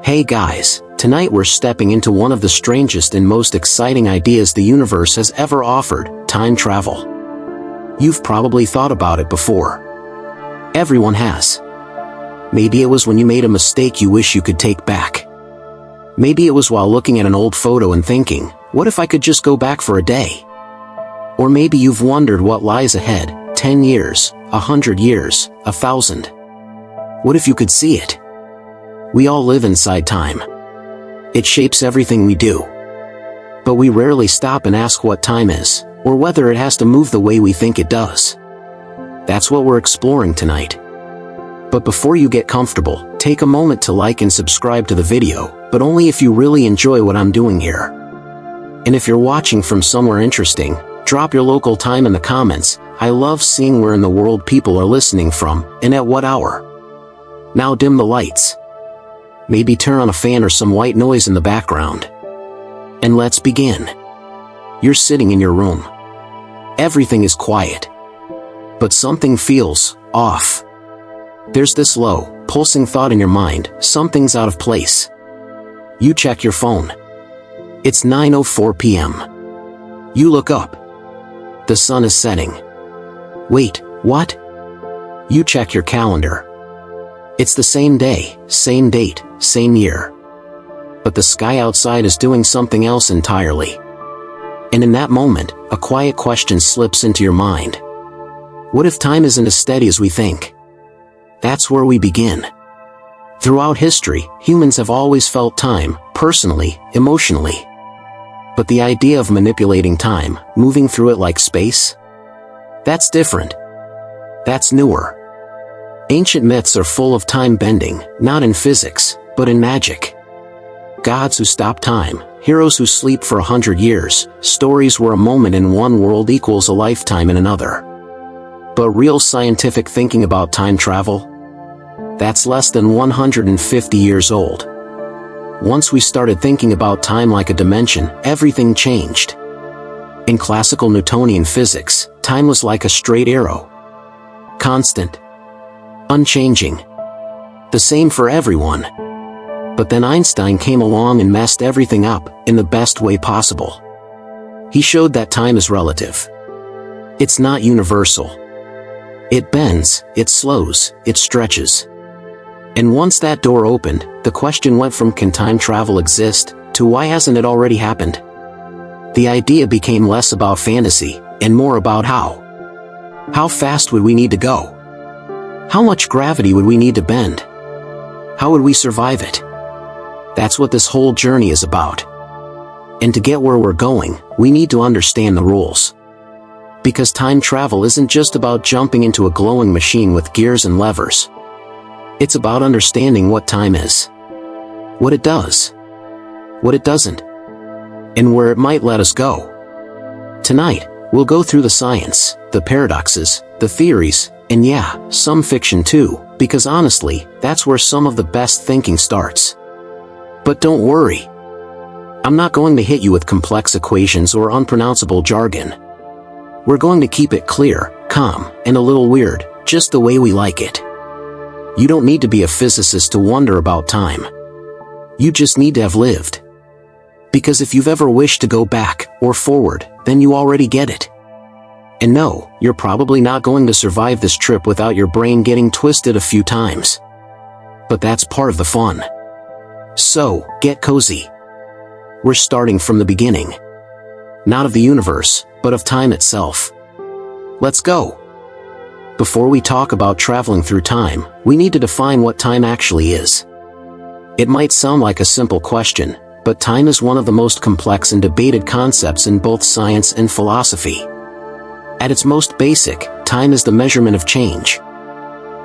Hey guys, tonight we're stepping into one of the strangest and most exciting ideas the universe has ever offered: time travel. You've probably thought about it before. Everyone has. Maybe it was when you made a mistake you wish you could take back. Maybe it was while looking at an old photo and thinking, what if I could just go back for a day? Or maybe you've wondered what lies ahead, 10 years, 100 years, 1,000. What if you could see it? We all live inside time. It shapes everything we do. But we rarely stop and ask what time is, or whether it has to move the way we think it does. That's what we're exploring tonight. But before you get comfortable, take a moment to like and subscribe to the video, but only if you really enjoy what I'm doing here. And if you're watching from somewhere interesting, drop your local time in the comments. I love seeing where in the world people are listening from, and at what hour. Now dim the lights. Maybe turn on a fan or some white noise in the background. And let's begin. You're sitting in your room. Everything is quiet. But something feels off. There's this low, pulsing thought in your mind: something's out of place. You check your phone. It's 9:04 p.m. You look up. The sun is setting. Wait, what? You check your calendar. It's the same day, same date, same year. But the sky outside is doing something else entirely. And in that moment, a quiet question slips into your mind. What if time isn't as steady as we think? That's where we begin. Throughout history, humans have always felt time, personally, emotionally. But the idea of manipulating time, moving through it like space? That's different. That's newer. Ancient myths are full of time bending, not in physics, but in magic. Gods who stop time, heroes who sleep for 100 years, stories where a moment in one world equals a lifetime in another. But real scientific thinking about time travel? That's less than 150 years old. Once we started thinking about time like a dimension, everything changed. In classical Newtonian physics, time was like a straight arrow. Constant. Unchanging. The same for everyone. But then Einstein came along and messed everything up, in the best way possible. He showed that time is relative. It's not universal. It bends, it slows, it stretches. And once that door opened, the question went from can time travel exist, to why hasn't it already happened? The idea became less about fantasy, and more about how. How fast would we need to go? How much gravity would we need to bend? How would we survive it? That's what this whole journey is about. And to get where we're going, we need to understand the rules. Because time travel isn't just about jumping into a glowing machine with gears and levers. It's about understanding what time is. What it does. What it doesn't. And where it might let us go. Tonight, we'll go through the science, the paradoxes, the theories, and yeah, some fiction too, because honestly, that's where some of the best thinking starts. But don't worry. I'm not going to hit you with complex equations or unpronounceable jargon. We're going to keep it clear, calm, and a little weird, just the way we like it. You don't need to be a physicist to wonder about time. You just need to have lived. Because if you've ever wished to go back, or forward, then you already get it. And no, you're probably not going to survive this trip without your brain getting twisted a few times. But that's part of the fun. So, get cozy. We're starting from the beginning. Not of the universe, but of time itself. Let's go. Before we talk about traveling through time, we need to define what time actually is. It might sound like a simple question, but time is one of the most complex and debated concepts in both science and philosophy. At its most basic, time is the measurement of change.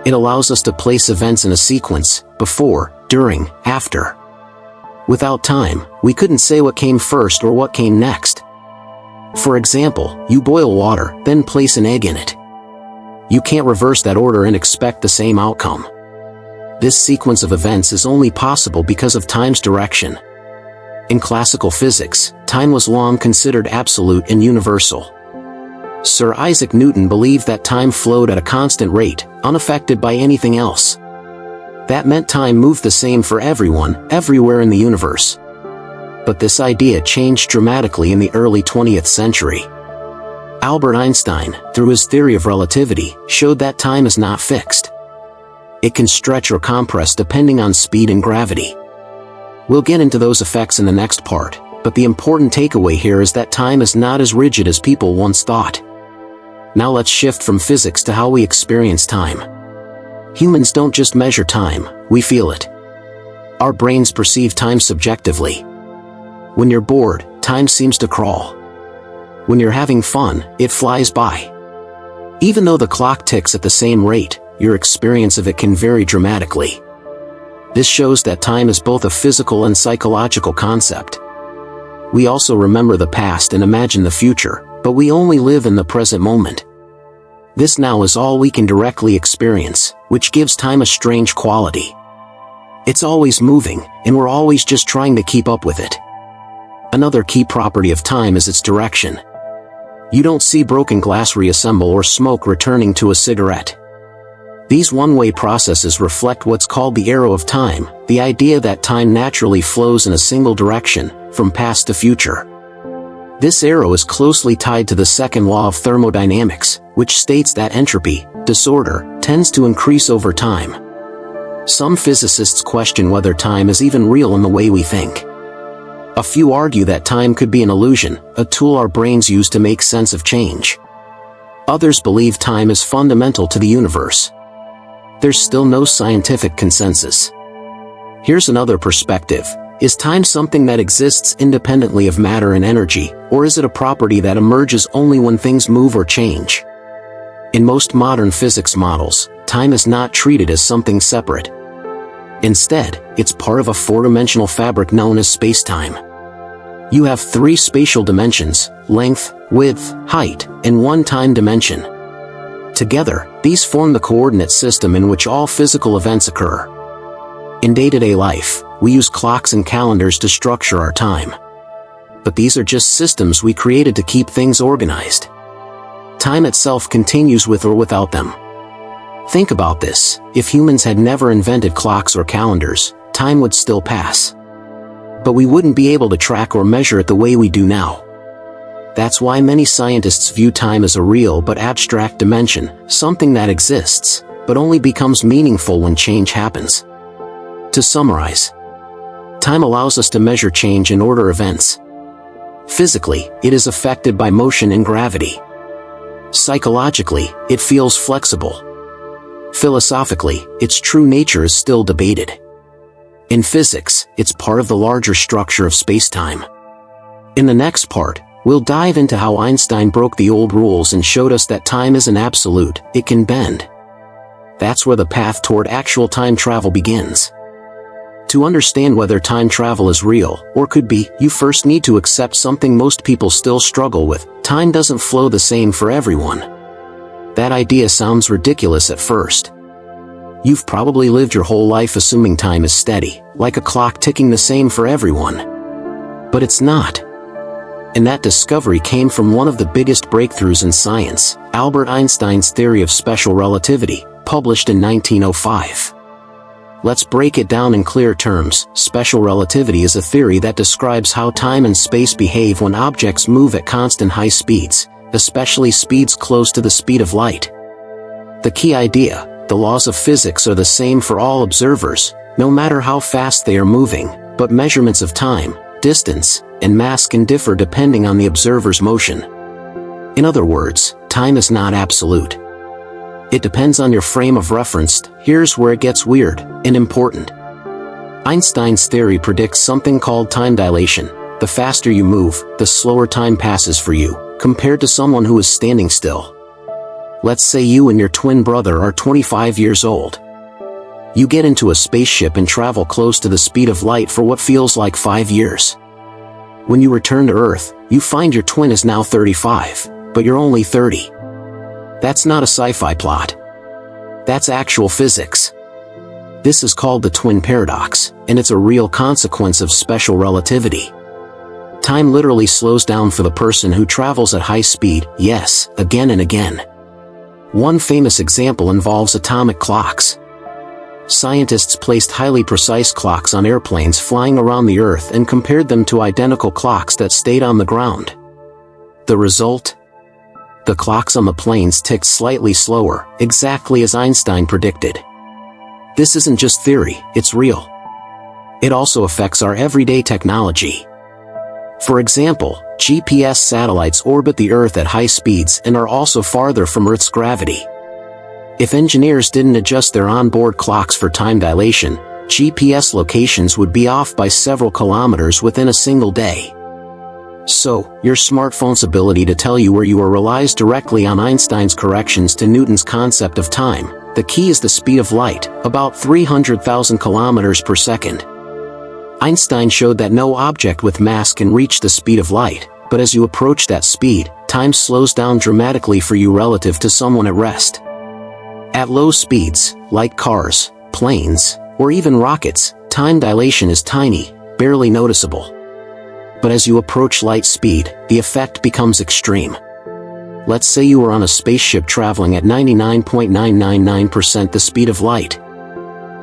It allows us to place events in a sequence: before, during, after. Without time, we couldn't say what came first or what came next. For example, you boil water, then place an egg in it. You can't reverse that order and expect the same outcome. This sequence of events is only possible because of time's direction. In classical physics, time was long considered absolute and universal. Sir Isaac Newton believed that time flowed at a constant rate, unaffected by anything else. That meant time moved the same for everyone, everywhere in the universe. But this idea changed dramatically in the early 20th century. Albert Einstein, through his theory of relativity, showed that time is not fixed. It can stretch or compress depending on speed and gravity. We'll get into those effects in the next part, but the important takeaway here is that time is not as rigid as people once thought. Now let's shift from physics to how we experience time. Humans don't just measure time, we feel it. Our brains perceive time subjectively. When you're bored, time seems to crawl. When you're having fun, it flies by. Even though the clock ticks at the same rate, your experience of it can vary dramatically. This shows that time is both a physical and psychological concept. We also remember the past and imagine the future, but we only live in the present moment. This now is all we can directly experience, which gives time a strange quality. It's always moving, and we're always just trying to keep up with it. Another key property of time is its direction. You don't see broken glass reassemble or smoke returning to a cigarette. These one-way processes reflect what's called the arrow of time, the idea that time naturally flows in a single direction, from past to future. This arrow is closely tied to the second law of thermodynamics, which states that entropy, disorder, tends to increase over time. Some physicists question whether time is even real in the way we think. A few argue that time could be an illusion, a tool our brains use to make sense of change. Others believe time is fundamental to the universe. There's still no scientific consensus. Here's another perspective. Is time something that exists independently of matter and energy, or is it a property that emerges only when things move or change? In most modern physics models, time is not treated as something separate. Instead, it's part of a four-dimensional fabric known as space-time. You have three spatial dimensions: length, width, height, and one time dimension. Together, these form the coordinate system in which all physical events occur. In day-to-day life, we use clocks and calendars to structure our time. But these are just systems we created to keep things organized. Time itself continues with or without them. Think about this: if humans had never invented clocks or calendars, time would still pass. But we wouldn't be able to track or measure it the way we do now. That's why many scientists view time as a real but abstract dimension, something that exists, but only becomes meaningful when change happens. To summarize, time allows us to measure change and order events. Physically, it is affected by motion and gravity. Psychologically, it feels flexible. Philosophically, its true nature is still debated. In physics, it's part of the larger structure of space-time. In the next part, we'll dive into how Einstein broke the old rules and showed us that time isn't absolute, it can bend. That's where the path toward actual time travel begins. To understand whether time travel is real, or could be, you first need to accept something most people still struggle with: time doesn't flow the same for everyone. That idea sounds ridiculous at first. You've probably lived your whole life assuming time is steady, like a clock ticking the same for everyone. But it's not. And that discovery came from one of the biggest breakthroughs in science, Albert Einstein's theory of special relativity, published in 1905. Let's break it down in clear terms. Special relativity is a theory that describes how time and space behave when objects move at constant high speeds, especially speeds close to the speed of light. The key idea: the laws of physics are the same for all observers, no matter how fast they are moving, but measurements of time, distance, and mass can differ depending on the observer's motion. In other words, time is not absolute. It depends on your frame of reference. Here's where it gets weird and important. Einstein's theory predicts something called time dilation. The faster you move, the slower time passes for you, compared to someone who is standing still. Let's say you and your twin brother are 25 years old. You get into a spaceship and travel close to the speed of light for what feels like 5 years. When you return to Earth, you find your twin is now 35, but you're only 30. That's not a sci-fi plot. That's actual physics. This is called the twin paradox, and it's a real consequence of special relativity. Time literally slows down for the person who travels at high speed, yes, again and again. One famous example involves atomic clocks. Scientists placed highly precise clocks on airplanes flying around the Earth and compared them to identical clocks that stayed on the ground. The result? The clocks on the planes ticked slightly slower, exactly as Einstein predicted. This isn't just theory, it's real. It also affects our everyday technology. For example, GPS satellites orbit the Earth at high speeds and are also farther from Earth's gravity. If engineers didn't adjust their onboard clocks for time dilation, GPS locations would be off by several kilometers within a single day. So, your smartphone's ability to tell you where you are relies directly on Einstein's corrections to Newton's concept of time. The key is the speed of light, about 300,000 kilometers per second. Einstein showed that no object with mass can reach the speed of light, but as you approach that speed, time slows down dramatically for you relative to someone at rest. At low speeds, like cars, planes, or even rockets, time dilation is tiny, barely noticeable. But as you approach light speed, the effect becomes extreme. Let's say you are on a spaceship traveling at 99.999% the speed of light.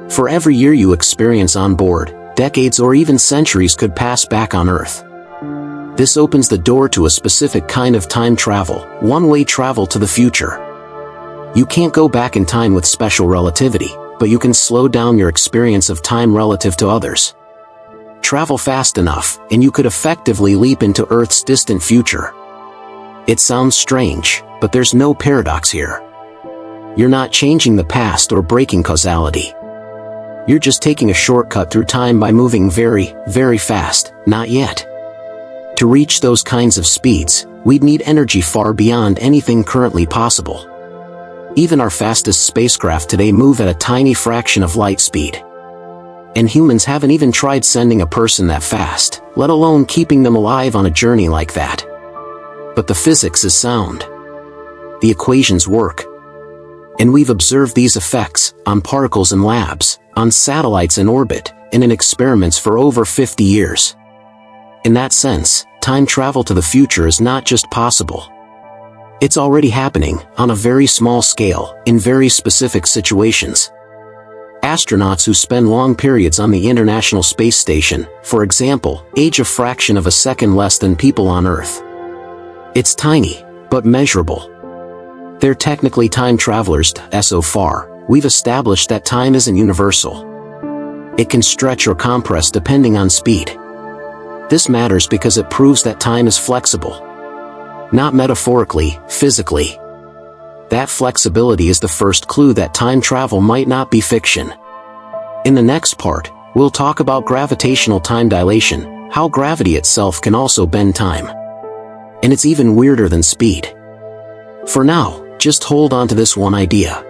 For every year you experience on board, decades or even centuries could pass back on Earth. This opens the door to a specific kind of time travel, one-way travel to the future. You can't go back in time with special relativity, but you can slow down your experience of time relative to others. Travel fast enough, and you could effectively leap into Earth's distant future. It sounds strange, but there's no paradox here. You're not changing the past or breaking causality. You're just taking a shortcut through time by moving very, very fast, not yet. To reach those kinds of speeds, we'd need energy far beyond anything currently possible. Even our fastest spacecraft today move at a tiny fraction of light speed. And humans haven't even tried sending a person that fast, let alone keeping them alive on a journey like that. But the physics is sound. The equations work. And we've observed these effects on particles in labs, on satellites in orbit, and in experiments for over 50 years. In that sense, time travel to the future is not just possible. It's already happening, on a very small scale, in very specific situations. Astronauts who spend long periods on the International Space Station, for example, age a fraction of a second less than people on Earth. It's tiny, but measurable. They're technically time travelers. So far, we've established that time isn't universal. It can stretch or compress depending on speed. This matters because it proves that time is flexible. Not metaphorically, physically. That flexibility is the first clue that time travel might not be fiction. In the next part, we'll talk about gravitational time dilation, how gravity itself can also bend time. And it's even weirder than speed. For now, just hold on to this one idea.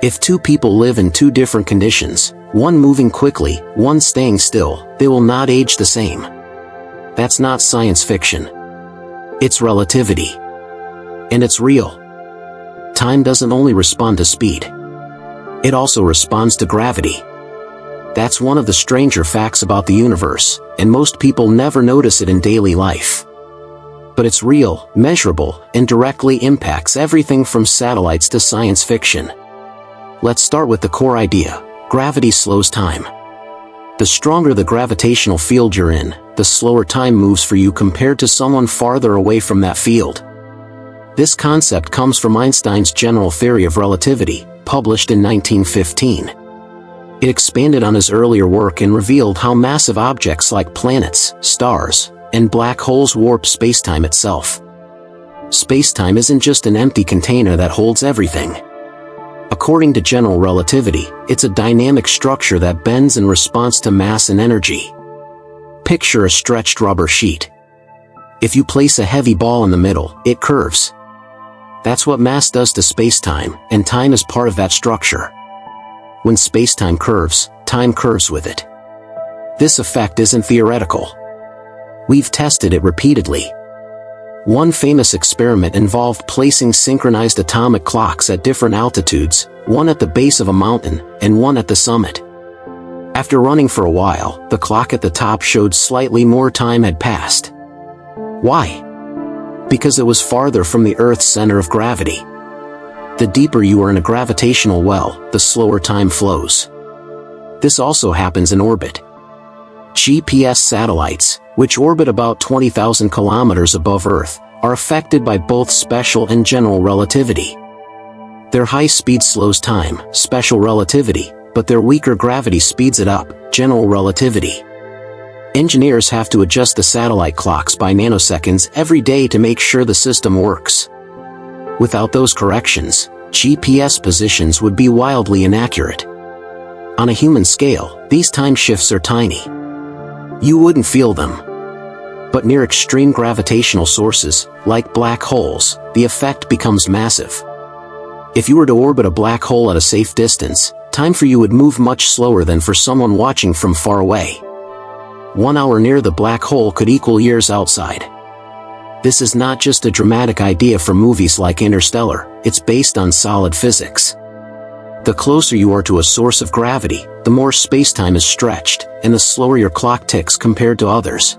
If two people live in two different conditions, one moving quickly, one staying still, they will not age the same. That's not science fiction. It's relativity. And it's real. Time doesn't only respond to speed. It also responds to gravity. That's one of the stranger facts about the universe, and most people never notice it in daily life. But it's real, measurable, and directly impacts everything from satellites to science fiction. Let's start with the core idea. Gravity slows time. The stronger the gravitational field you're in, the slower time moves for you compared to someone farther away from that field. This concept comes from Einstein's general theory of relativity, published in 1915. It expanded on his earlier work and revealed how massive objects like planets, stars, and black holes warp spacetime itself. Spacetime isn't just an empty container that holds everything. According to general relativity, it's a dynamic structure that bends in response to mass and energy. Picture a stretched rubber sheet. If you place a heavy ball in the middle, it curves. That's what mass does to spacetime, and time is part of that structure. When spacetime curves, time curves with it. This effect isn't theoretical. We've tested it repeatedly. One famous experiment involved placing synchronized atomic clocks at different altitudes, one at the base of a mountain, and one at the summit. After running for a while, the clock at the top showed slightly more time had passed. Why? Because it was farther from the Earth's center of gravity. The deeper you are in a gravitational well, the slower time flows. This also happens in orbit. GPS satellites, which orbit about 20,000 kilometers above Earth, are affected by both special and general relativity. Their high speed slows time, special relativity, but their weaker gravity speeds it up, general relativity. Engineers have to adjust the satellite clocks by nanoseconds every day to make sure the system works. Without those corrections, GPS positions would be wildly inaccurate. On a human scale, these time shifts are tiny. You wouldn't feel them. But near extreme gravitational sources, like black holes, the effect becomes massive. If you were to orbit a black hole at a safe distance, time for you would move much slower than for someone watching from far away. 1 hour near the black hole could equal years outside. This is not just a dramatic idea for movies like Interstellar, it's based on solid physics. The closer you are to a source of gravity, the more space-time is stretched, and the slower your clock ticks compared to others.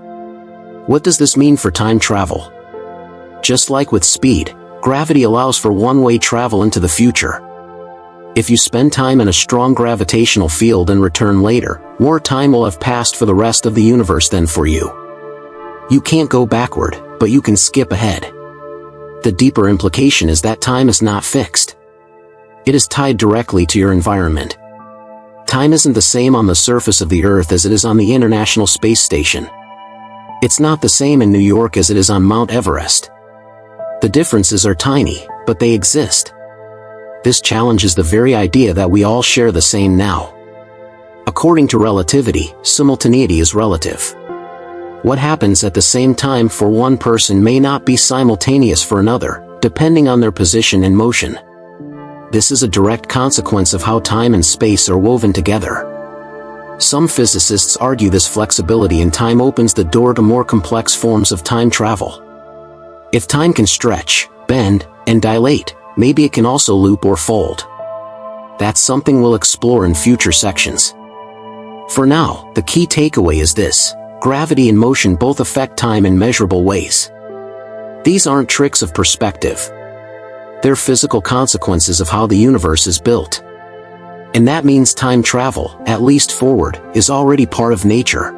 What does this mean for time travel? Just like with speed, gravity allows for one-way travel into the future. If you spend time in a strong gravitational field and return later, more time will have passed for the rest of the universe than for you. You can't go backward, but you can skip ahead. The deeper implication is that time is not fixed. It is tied directly to your environment. Time isn't the same on the surface of the Earth as it is on the International Space Station. It's not the same in New York as it is on Mount Everest. The differences are tiny, but they exist. This challenges the very idea that we all share the same now. According to relativity, simultaneity is relative. What happens at the same time for one person may not be simultaneous for another, depending on their position and motion. This is a direct consequence of how time and space are woven together. Some physicists argue this flexibility in time opens the door to more complex forms of time travel. If time can stretch, bend, and dilate, maybe it can also loop or fold. That's something we'll explore in future sections. For now, the key takeaway is this: gravity and motion both affect time in measurable ways. These aren't tricks of perspective. They're physical consequences of how the universe is built. And that means time travel, at least forward, is already part of nature.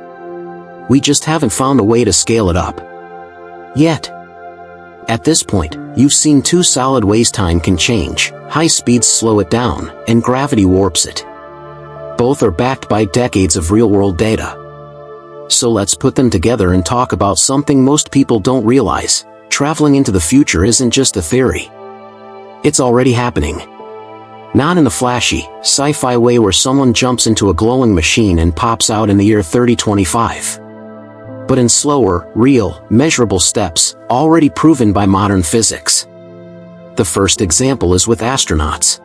We just haven't found a way to scale it up yet. At this point, you've seen two solid ways time can change: high speeds slow it down, and gravity warps it. Both are backed by decades of real-world data. So let's put them together and talk about something most people don't realize. Traveling into the future isn't just a theory. It's already happening. Not in the flashy, sci-fi way where someone jumps into a glowing machine and pops out in the year 3025. But in slower, real, measurable steps, already proven by modern physics. The first example is with astronauts.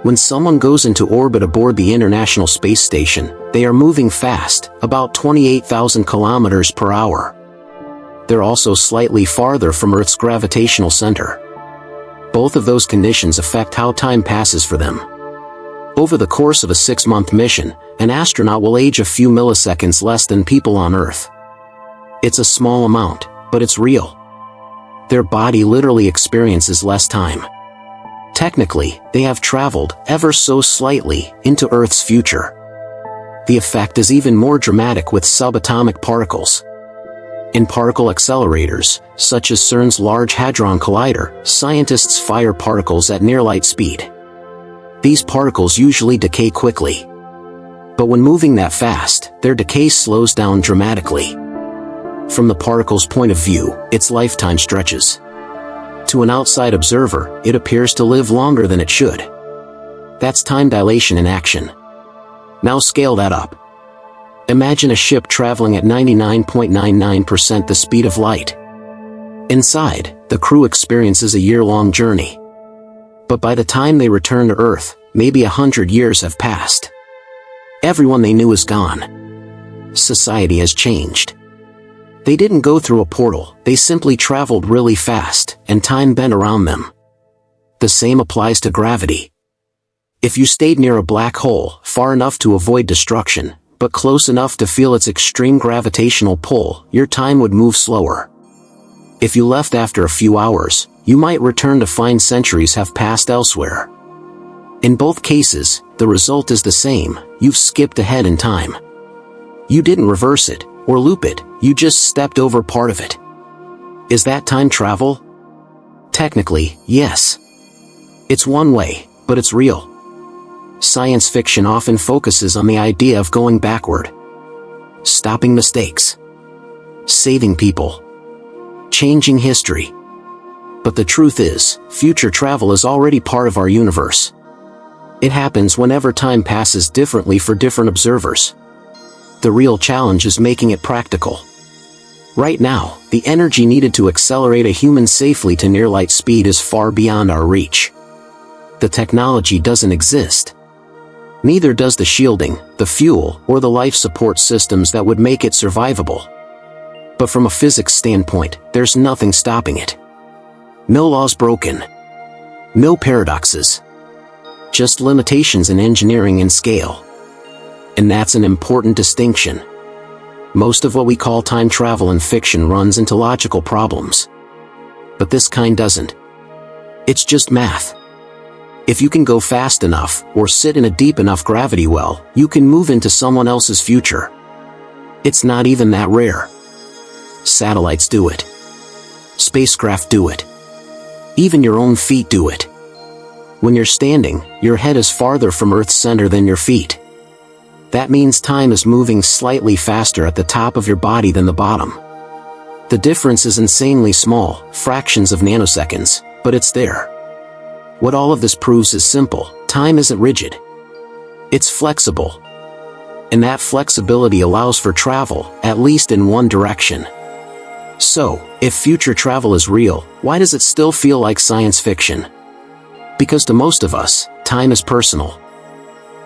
When someone goes into orbit aboard the International Space Station, they are moving fast, about 28,000 kilometers per hour. They're also slightly farther from Earth's gravitational center. Both of those conditions affect how time passes for them. Over the course of a 6-month mission, an astronaut will age a few milliseconds less than people on Earth. It's a small amount, but it's real. Their body literally experiences less time. Technically, they have traveled, ever so slightly, into Earth's future. The effect is even more dramatic with subatomic particles. In particle accelerators, such as CERN's Large Hadron Collider, scientists fire particles at near-light speed. These particles usually decay quickly. But when moving that fast, their decay slows down dramatically. From the particle's point of view, its lifetime stretches. To an outside observer, it appears to live longer than it should. That's time dilation in action. Now scale that up. Imagine a ship traveling at 99.99% the speed of light. Inside, the crew experiences a year-long journey. But by the time they return to Earth, maybe 100 years have passed. Everyone they knew is gone. Society has changed. They didn't go through a portal, they simply traveled really fast, and time bent around them. The same applies to gravity. If you stayed near a black hole, far enough to avoid destruction, but close enough to feel its extreme gravitational pull, your time would move slower. If you left after a few hours, you might return to find centuries have passed elsewhere. In both cases, the result is the same: you've skipped ahead in time. You didn't reverse it, or loop it, you just stepped over part of it. Is that time travel? Technically, yes. It's one way, but it's real. Science fiction often focuses on the idea of going backward, stopping mistakes, saving people, changing history. But the truth is, future travel is already part of our universe. It happens whenever time passes differently for different observers. The real challenge is making it practical. Right now, the energy needed to accelerate a human safely to near light speed is far beyond our reach. The technology doesn't exist. Neither does the shielding, the fuel, or the life support systems that would make it survivable. But from a physics standpoint, there's nothing stopping it. No laws broken. No paradoxes. Just limitations in engineering and scale. And that's an important distinction. Most of what we call time travel in fiction runs into logical problems. But this kind doesn't. It's just math. If you can go fast enough, or sit in a deep enough gravity well, you can move into someone else's future. It's not even that rare. Satellites do it. Spacecraft do it. Even your own feet do it. When you're standing, your head is farther from Earth's center than your feet. That means time is moving slightly faster at the top of your body than the bottom. The difference is insanely small, fractions of nanoseconds, but it's there. What all of this proves is simple: time isn't rigid. It's flexible. And that flexibility allows for travel, at least in one direction. So, if future travel is real, why does it still feel like science fiction? Because to most of us, time is personal.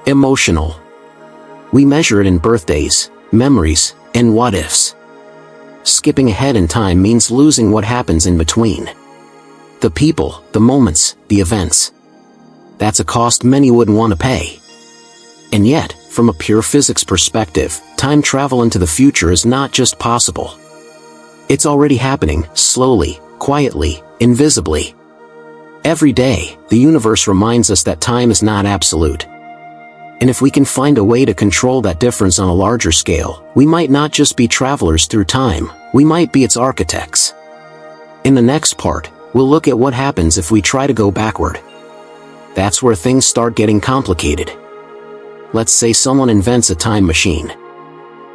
Emotional. We measure it in birthdays, memories, and what-ifs. Skipping ahead in time means losing what happens in between. The people, the moments, the events. That's a cost many wouldn't want to pay. And yet, from a pure physics perspective, time travel into the future is not just possible. It's already happening, slowly, quietly, invisibly. Every day, the universe reminds us that time is not absolute. And if we can find a way to control that difference on a larger scale, we might not just be travelers through time, we might be its architects. In the next part, we'll look at what happens if we try to go backward. That's where things start getting complicated. Let's say someone invents a time machine.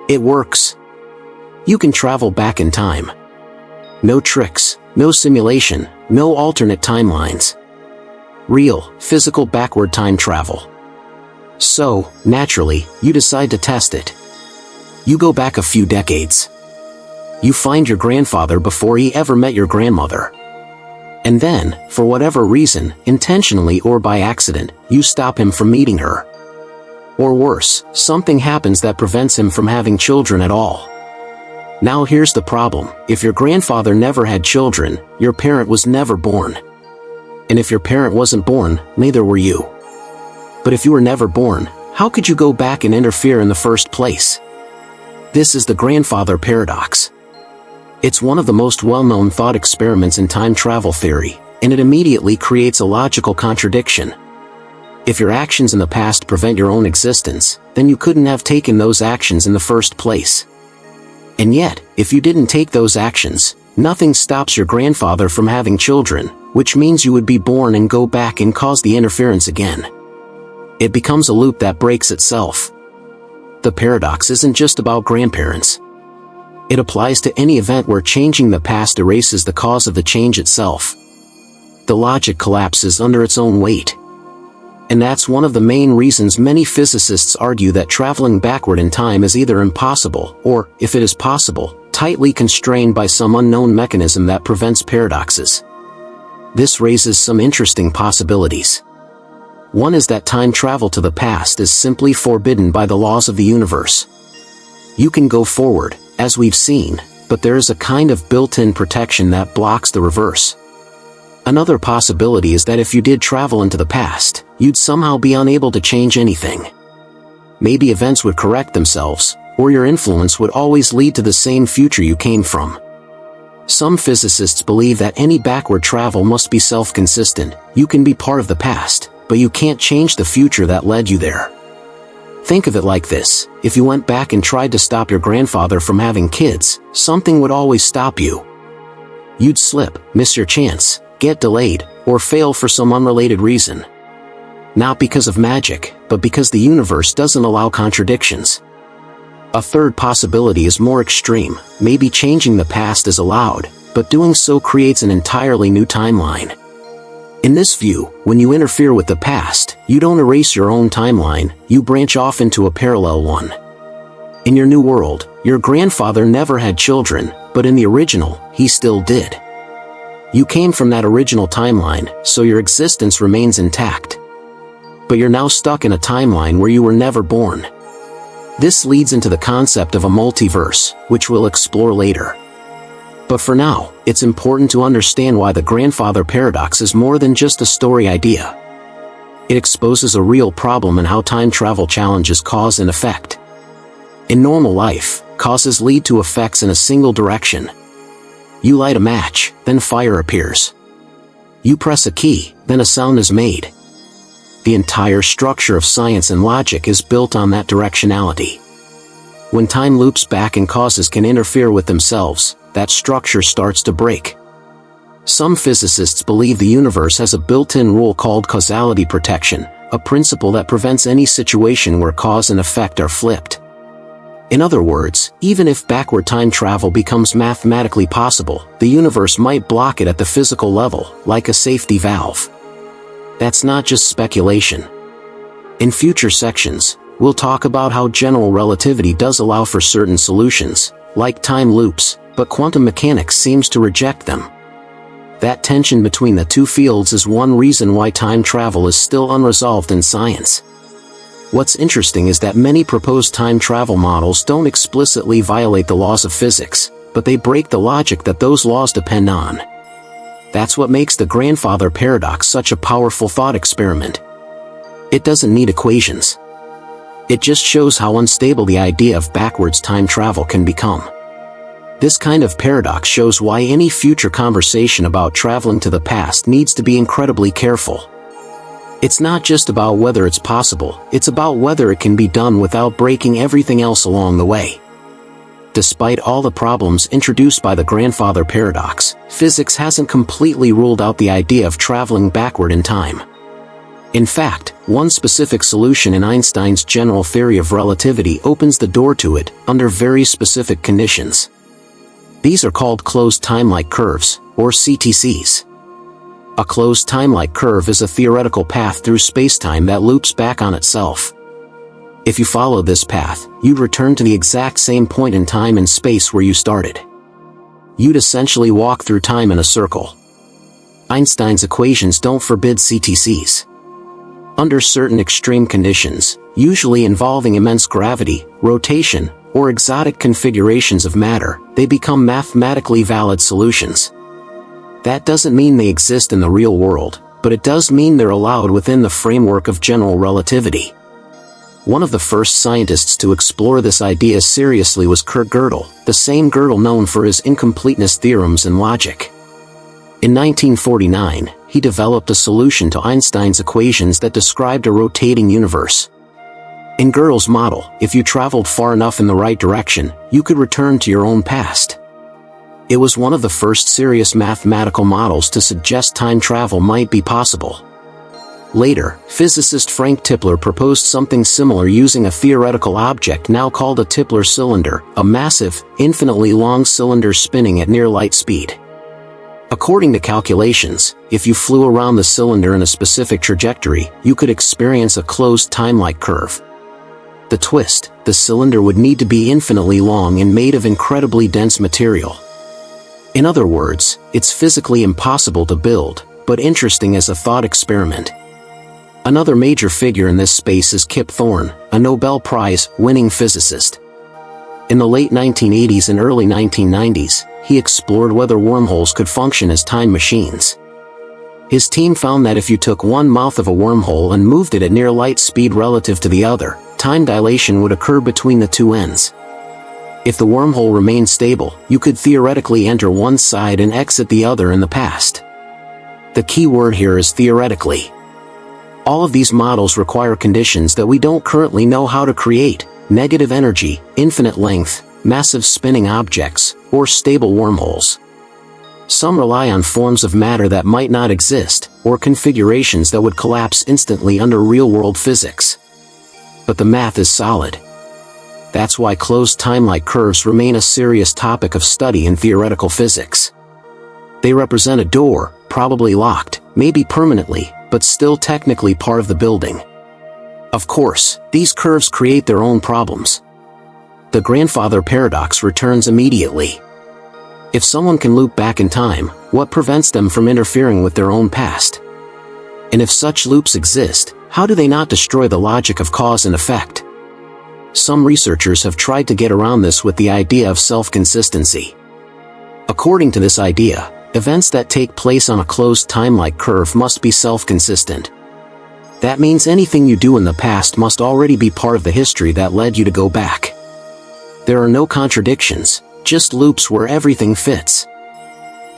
It works. You can travel back in time. No tricks, no simulation, no alternate timelines. Real, physical backward time travel. So, naturally, you decide to test it. You go back a few decades. You find your grandfather before he ever met your grandmother. And then, for whatever reason, intentionally or by accident, you stop him from meeting her. Or worse, something happens that prevents him from having children at all. Now here's the problem: if your grandfather never had children, your parent was never born. And if your parent wasn't born, neither were you. But if you were never born, how could you go back and interfere in the first place? This is the grandfather paradox. It's one of the most well-known thought experiments in time travel theory, and it immediately creates a logical contradiction. If your actions in the past prevent your own existence, then you couldn't have taken those actions in the first place. And yet, if you didn't take those actions, nothing stops your grandfather from having children, which means you would be born and go back and cause the interference again. It becomes a loop that breaks itself. The paradox isn't just about grandparents. It applies to any event where changing the past erases the cause of the change itself. The logic collapses under its own weight. And that's one of the main reasons many physicists argue that traveling backward in time is either impossible, or, if it is possible, tightly constrained by some unknown mechanism that prevents paradoxes. This raises some interesting possibilities. One is that time travel to the past is simply forbidden by the laws of the universe. You can go forward, as we've seen, but there is a kind of built-in protection that blocks the reverse. Another possibility is that if you did travel into the past, you'd somehow be unable to change anything. Maybe events would correct themselves, or your influence would always lead to the same future you came from. Some physicists believe that any backward travel must be self-consistent. You can be part of the past, but you can't change the future that led you there. Think of it like this: if you went back and tried to stop your grandfather from having kids, something would always stop you. You'd slip, miss your chance, get delayed, or fail for some unrelated reason. Not because of magic, but because the universe doesn't allow contradictions. A third possibility is more extreme. Maybe changing the past is allowed, but doing so creates an entirely new timeline. In this view, when you interfere with the past, you don't erase your own timeline, you branch off into a parallel one. In your new world, your grandfather never had children, but in the original, he still did. You came from that original timeline, so your existence remains intact. But you're now stuck in a timeline where you were never born. This leads into the concept of a multiverse, which we'll explore later. But for now, it's important to understand why the grandfather paradox is more than just a story idea. It exposes a real problem in how time travel challenges cause and effect. In normal life, causes lead to effects in a single direction. You light a match, then fire appears. You press a key, then a sound is made. The entire structure of science and logic is built on that directionality. When time loops back and causes can interfere with themselves, that structure starts to break. Some physicists believe the universe has a built-in rule called causality protection, a principle that prevents any situation where cause and effect are flipped. In other words, even if backward time travel becomes mathematically possible, the universe might block it at the physical level, like a safety valve. That's not just speculation. In future sections, we'll talk about how general relativity does allow for certain solutions, like time loops, but quantum mechanics seems to reject them. That tension between the two fields is one reason why time travel is still unresolved in science. What's interesting is that many proposed time travel models don't explicitly violate the laws of physics, but they break the logic that those laws depend on. That's what makes the grandfather paradox such a powerful thought experiment. It doesn't need equations. It just shows how unstable the idea of backwards time travel can become. This kind of paradox shows why any future conversation about traveling to the past needs to be incredibly careful. It's not just about whether it's possible, it's about whether it can be done without breaking everything else along the way. Despite all the problems introduced by the grandfather paradox, physics hasn't completely ruled out the idea of traveling backward in time. In fact, one specific solution in Einstein's general theory of relativity opens the door to it, under very specific conditions. These are called closed time-like curves, or CTCs. A closed time-like curve is a theoretical path through spacetime that loops back on itself. If you follow this path, you'd return to the exact same point in time and space where you started. You'd essentially walk through time in a circle. Einstein's equations don't forbid CTCs. Under certain extreme conditions, usually involving immense gravity, rotation, or exotic configurations of matter, they become mathematically valid solutions. That doesn't mean they exist in the real world, but it does mean they're allowed within the framework of general relativity. One of the first scientists to explore this idea seriously was Kurt Gödel, the same Gödel known for his incompleteness theorems and logic. In 1949, he developed a solution to Einstein's equations that described a rotating universe. In Gödel's model, if you traveled far enough in the right direction, you could return to your own past. It was one of the first serious mathematical models to suggest time travel might be possible. Later, physicist Frank Tipler proposed something similar using a theoretical object now called a Tipler cylinder, a massive, infinitely long cylinder spinning at near light speed. According to calculations, if you flew around the cylinder in a specific trajectory, you could experience a closed time-like curve. The twist: the cylinder would need to be infinitely long and made of incredibly dense material. In other words, it's physically impossible to build, but interesting as a thought experiment. Another major figure in this space is Kip Thorne, a Nobel Prize-winning physicist. In the late 1980s and early 1990s, he explored whether wormholes could function as time machines. His team found that if you took one mouth of a wormhole and moved it at near light speed relative to the other, time dilation would occur between the two ends. If the wormhole remained stable, you could theoretically enter one side and exit the other in the past. The key word here is theoretically. All of these models require conditions that we don't currently know how to create: negative energy, infinite length, massive spinning objects, or stable wormholes. Some rely on forms of matter that might not exist, or configurations that would collapse instantly under real-world physics. But the math is solid. That's why closed time-like curves remain a serious topic of study in theoretical physics. They represent a door, probably locked, maybe permanently, but still technically part of the building. Of course, these curves create their own problems. The grandfather paradox returns immediately. If someone can loop back in time, what prevents them from interfering with their own past? And if such loops exist, how do they not destroy the logic of cause and effect? Some researchers have tried to get around this with the idea of self-consistency. According to this idea, events that take place on a closed time-like curve must be self-consistent. That means anything you do in the past must already be part of the history that led you to go back. There are no contradictions, just loops where everything fits.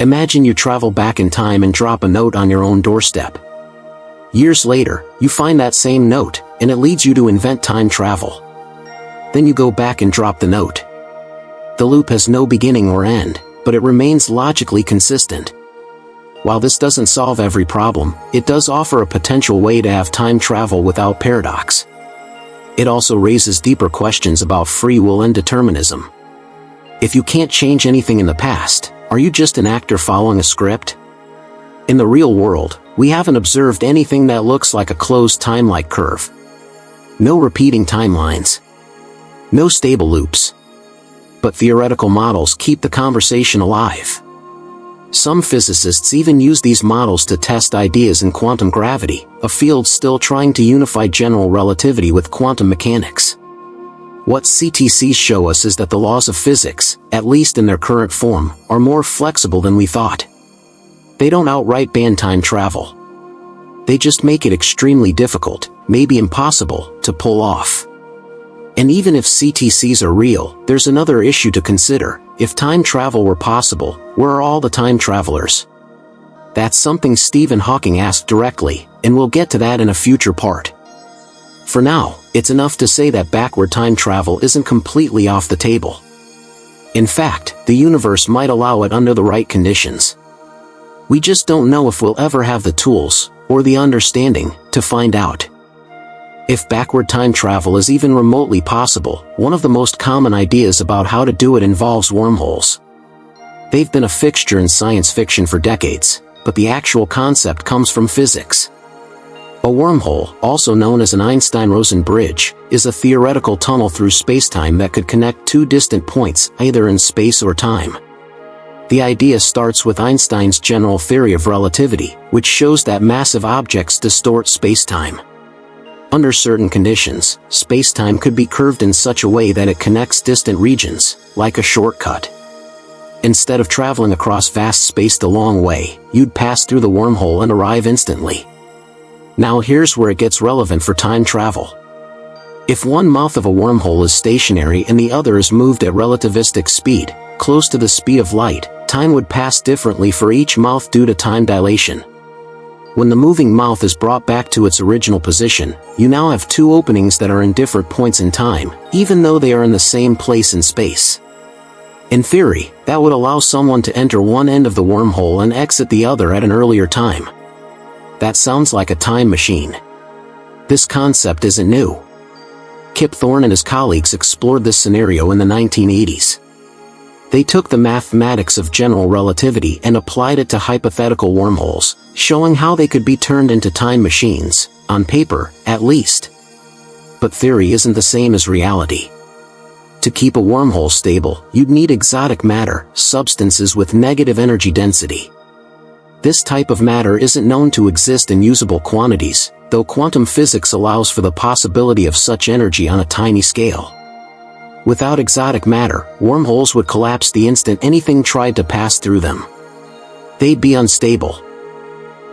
Imagine you travel back in time and drop a note on your own doorstep. Years later, you find that same note, and it leads you to invent time travel. Then you go back and drop the note. The loop has no beginning or end, but it remains logically consistent. While this doesn't solve every problem, it does offer a potential way to have time travel without paradox. It also raises deeper questions about free will and determinism. If you can't change anything in the past, are you just an actor following a script? In the real world, we haven't observed anything that looks like a closed time-like curve. No repeating timelines. No stable loops. But theoretical models keep the conversation alive. Some physicists even use these models to test ideas in quantum gravity, a field still trying to unify general relativity with quantum mechanics. What CTCs show us is that the laws of physics, at least in their current form, are more flexible than we thought. They don't outright ban time travel. They just make it extremely difficult, maybe impossible, to pull off. And even if CTCs are real, there's another issue to consider. If time travel were possible, where are all the time travelers? That's something Stephen Hawking asked directly, and we'll get to that in a future part. For now, it's enough to say that backward time travel isn't completely off the table. In fact, the universe might allow it under the right conditions. We just don't know if we'll ever have the tools, or the understanding, to find out. If backward time travel is even remotely possible, one of the most common ideas about how to do it involves wormholes. They've been a fixture in science fiction for decades, but the actual concept comes from physics. A wormhole, also known as an Einstein-Rosen bridge, is a theoretical tunnel through spacetime that could connect two distant points, either in space or time. The idea starts with Einstein's general theory of relativity, which shows that massive objects distort spacetime. Under certain conditions, spacetime could be curved in such a way that it connects distant regions, like a shortcut. Instead of traveling across vast space the long way, you'd pass through the wormhole and arrive instantly. Now here's where it gets relevant for time travel. If one mouth of a wormhole is stationary and the other is moved at relativistic speed, close to the speed of light, time would pass differently for each mouth due to time dilation. When the moving mouth is brought back to its original position, you now have two openings that are in different points in time, even though they are in the same place in space. In theory, that would allow someone to enter one end of the wormhole and exit the other at an earlier time. That sounds like a time machine. This concept isn't new. Kip Thorne and his colleagues explored this scenario in the 1980s. They took the mathematics of general relativity and applied it to hypothetical wormholes, showing how they could be turned into time machines, on paper, at least. But theory isn't the same as reality. To keep a wormhole stable, you'd need exotic matter, substances with negative energy density. This type of matter isn't known to exist in usable quantities, though quantum physics allows for the possibility of such energy on a tiny scale. Without exotic matter, wormholes would collapse the instant anything tried to pass through them. They'd be unstable.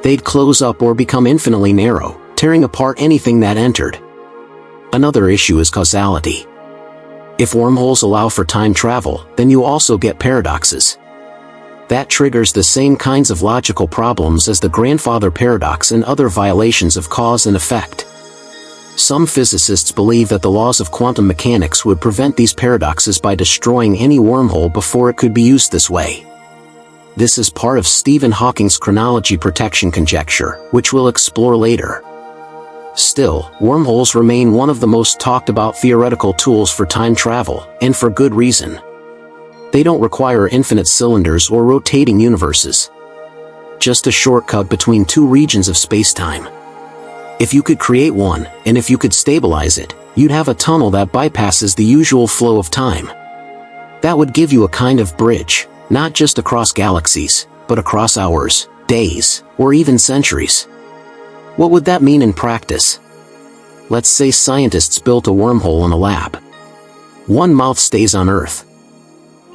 They'd close up or become infinitely narrow, tearing apart anything that entered. Another issue is causality. If wormholes allow for time travel, then you also get paradoxes. That triggers the same kinds of logical problems as the grandfather paradox and other violations of cause and effect. Some physicists believe that the laws of quantum mechanics would prevent these paradoxes by destroying any wormhole before it could be used this way. This is part of Stephen Hawking's chronology protection conjecture, which we'll explore later. Still, wormholes remain one of the most talked about theoretical tools for time travel, and for good reason. They don't require infinite cylinders or rotating universes. Just a shortcut between two regions of space-time. If you could create one, and if you could stabilize it, you'd have a tunnel that bypasses the usual flow of time. That would give you a kind of bridge, not just across galaxies, but across hours, days, or even centuries. What would that mean in practice? Let's say scientists built a wormhole in a lab. One mouth stays on Earth.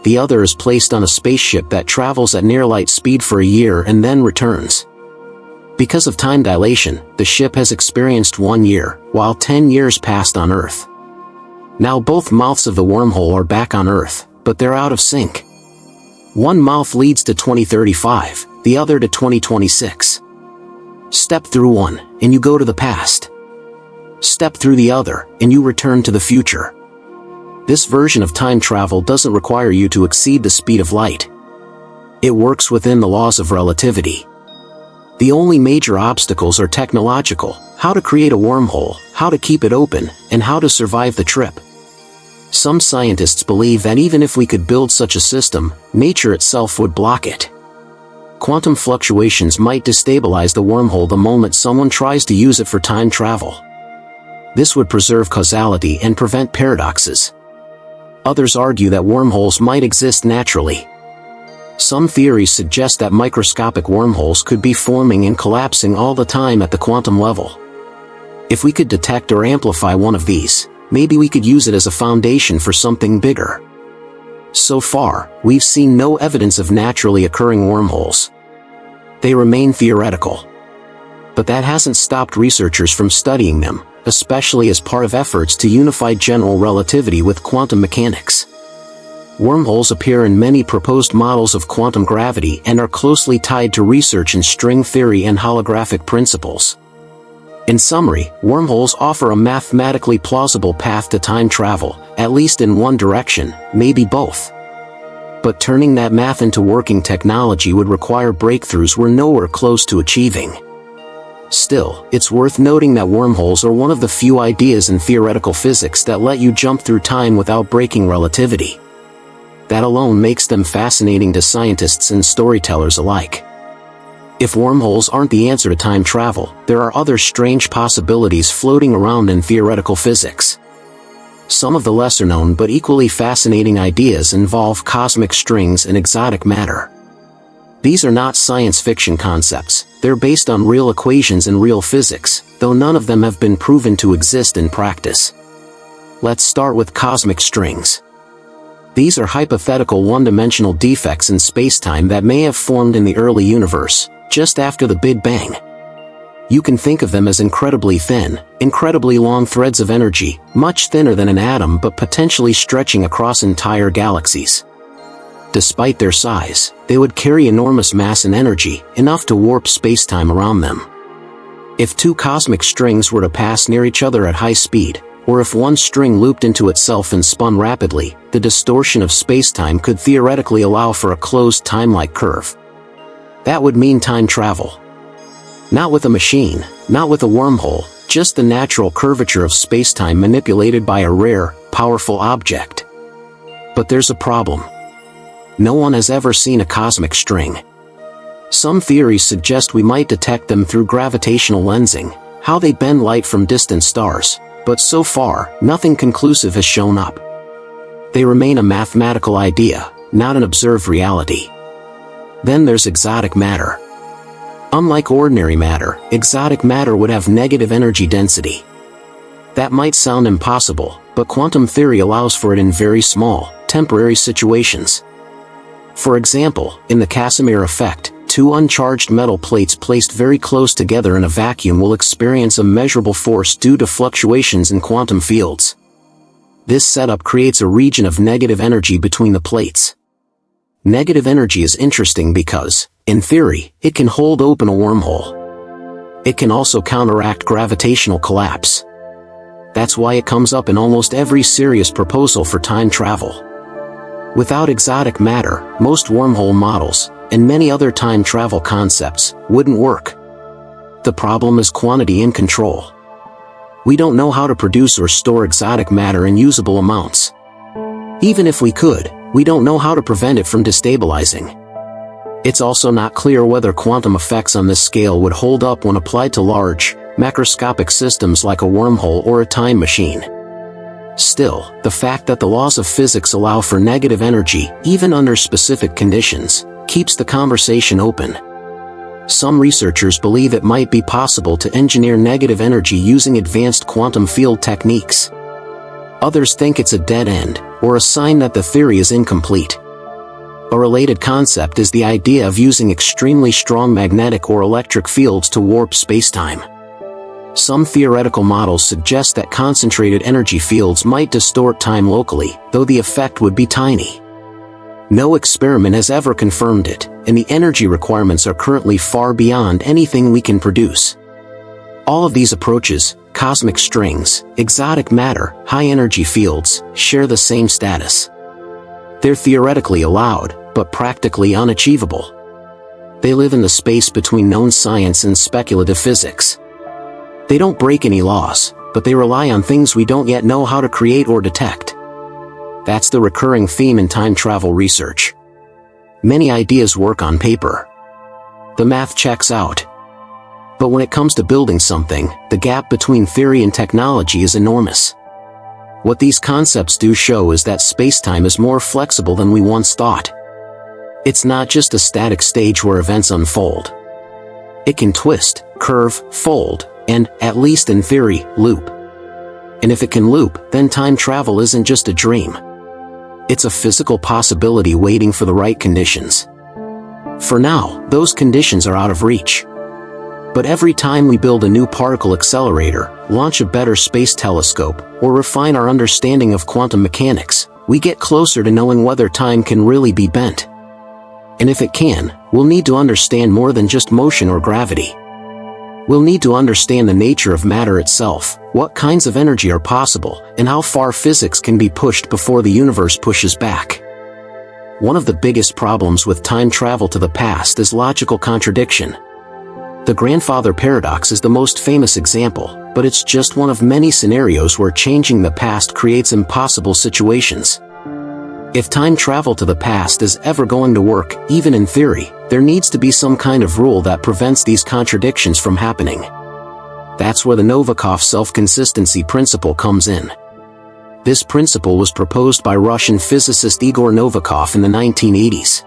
The other is placed on a spaceship that travels at near light speed for a year and then returns. Because of time dilation, the ship has experienced 1 year, while 10 years passed on Earth. Now both mouths of the wormhole are back on Earth, but they're out of sync. One mouth leads to 2035, the other to 2026. Step through one, and you go to the past. Step through the other, and you return to the future. This version of time travel doesn't require you to exceed the speed of light. It works within the laws of relativity. The only major obstacles are technological: how to create a wormhole, how to keep it open, and how to survive the trip. Some scientists believe that even if we could build such a system, nature itself would block it. Quantum fluctuations might destabilize the wormhole the moment someone tries to use it for time travel. This would preserve causality and prevent paradoxes. Others argue that wormholes might exist naturally. Some theories suggest that microscopic wormholes could be forming and collapsing all the time at the quantum level. If we could detect or amplify one of these, maybe we could use it as a foundation for something bigger. So far, we've seen no evidence of naturally occurring wormholes. They remain theoretical. But that hasn't stopped researchers from studying them, especially as part of efforts to unify general relativity with quantum mechanics. Wormholes appear in many proposed models of quantum gravity and are closely tied to research in string theory and holographic principles. In summary, wormholes offer a mathematically plausible path to time travel, at least in one direction, maybe both. But turning that math into working technology would require breakthroughs we're nowhere close to achieving. Still, it's worth noting that wormholes are one of the few ideas in theoretical physics that let you jump through time without breaking relativity. That alone makes them fascinating to scientists and storytellers alike. If wormholes aren't the answer to time travel, there are other strange possibilities floating around in theoretical physics. Some of the lesser-known but equally fascinating ideas involve cosmic strings and exotic matter. These are not science fiction concepts, they're based on real equations and real physics, though none of them have been proven to exist in practice. Let's start with cosmic strings. These are hypothetical one-dimensional defects in spacetime that may have formed in the early universe, just after the Big Bang. You can think of them as incredibly thin, incredibly long threads of energy, much thinner than an atom but potentially stretching across entire galaxies. Despite their size, they would carry enormous mass and energy, enough to warp spacetime around them. If two cosmic strings were to pass near each other at high speed, or if one string looped into itself and spun rapidly, the distortion of spacetime could theoretically allow for a closed time-like curve. That would mean time travel. Not with a machine, not with a wormhole, just the natural curvature of spacetime manipulated by a rare, powerful object. But there's a problem. No one has ever seen a cosmic string. Some theories suggest we might detect them through gravitational lensing, how they bend light from distant stars, but so far, nothing conclusive has shown up. They remain a mathematical idea, not an observed reality. Then there's exotic matter. Unlike ordinary matter, exotic matter would have negative energy density. That might sound impossible, but quantum theory allows for it in very small, temporary situations. For example, in the Casimir effect, two uncharged metal plates placed very close together in a vacuum will experience a measurable force due to fluctuations in quantum fields. This setup creates a region of negative energy between the plates. Negative energy is interesting because, in theory, it can hold open a wormhole. It can also counteract gravitational collapse. That's why it comes up in almost every serious proposal for time travel. Without exotic matter, most wormhole models, and many other time travel concepts, wouldn't work. The problem is quantity and control. We don't know how to produce or store exotic matter in usable amounts. Even if we could, we don't know how to prevent it from destabilizing. It's also not clear whether quantum effects on this scale would hold up when applied to large, macroscopic systems like a wormhole or a time machine. Still, the fact that the laws of physics allow for negative energy, even under specific conditions, keeps the conversation open. Some researchers believe it might be possible to engineer negative energy using advanced quantum field techniques. Others think it's a dead end, or a sign that the theory is incomplete. A related concept is the idea of using extremely strong magnetic or electric fields to warp spacetime. Some theoretical models suggest that concentrated energy fields might distort time locally, though the effect would be tiny. No experiment has ever confirmed it, and the energy requirements are currently far beyond anything we can produce. All of these approaches, cosmic strings, exotic matter, high-energy fields, share the same status. They're theoretically allowed, but practically unachievable. They live in the space between known science and speculative physics. They don't break any laws, but they rely on things we don't yet know how to create or detect. That's the recurring theme in time travel research. Many ideas work on paper. The math checks out. But when it comes to building something, the gap between theory and technology is enormous. What these concepts do show is that spacetime is more flexible than we once thought. It's not just a static stage where events unfold. It can twist, curve, fold, and, at least in theory, loop. And if it can loop, then time travel isn't just a dream. It's a physical possibility waiting for the right conditions. For now, those conditions are out of reach. But every time we build a new particle accelerator, launch a better space telescope, or refine our understanding of quantum mechanics, we get closer to knowing whether time can really be bent. And if it can, we'll need to understand more than just motion or gravity. We'll need to understand the nature of matter itself, what kinds of energy are possible, and how far physics can be pushed before the universe pushes back. One of the biggest problems with time travel to the past is logical contradiction. The grandfather paradox is the most famous example, but it's just one of many scenarios where changing the past creates impossible situations. If time travel to the past is ever going to work, even in theory, there needs to be some kind of rule that prevents these contradictions from happening. That's where the Novikov self-consistency principle comes in. This principle was proposed by Russian physicist Igor Novikov in the 1980s.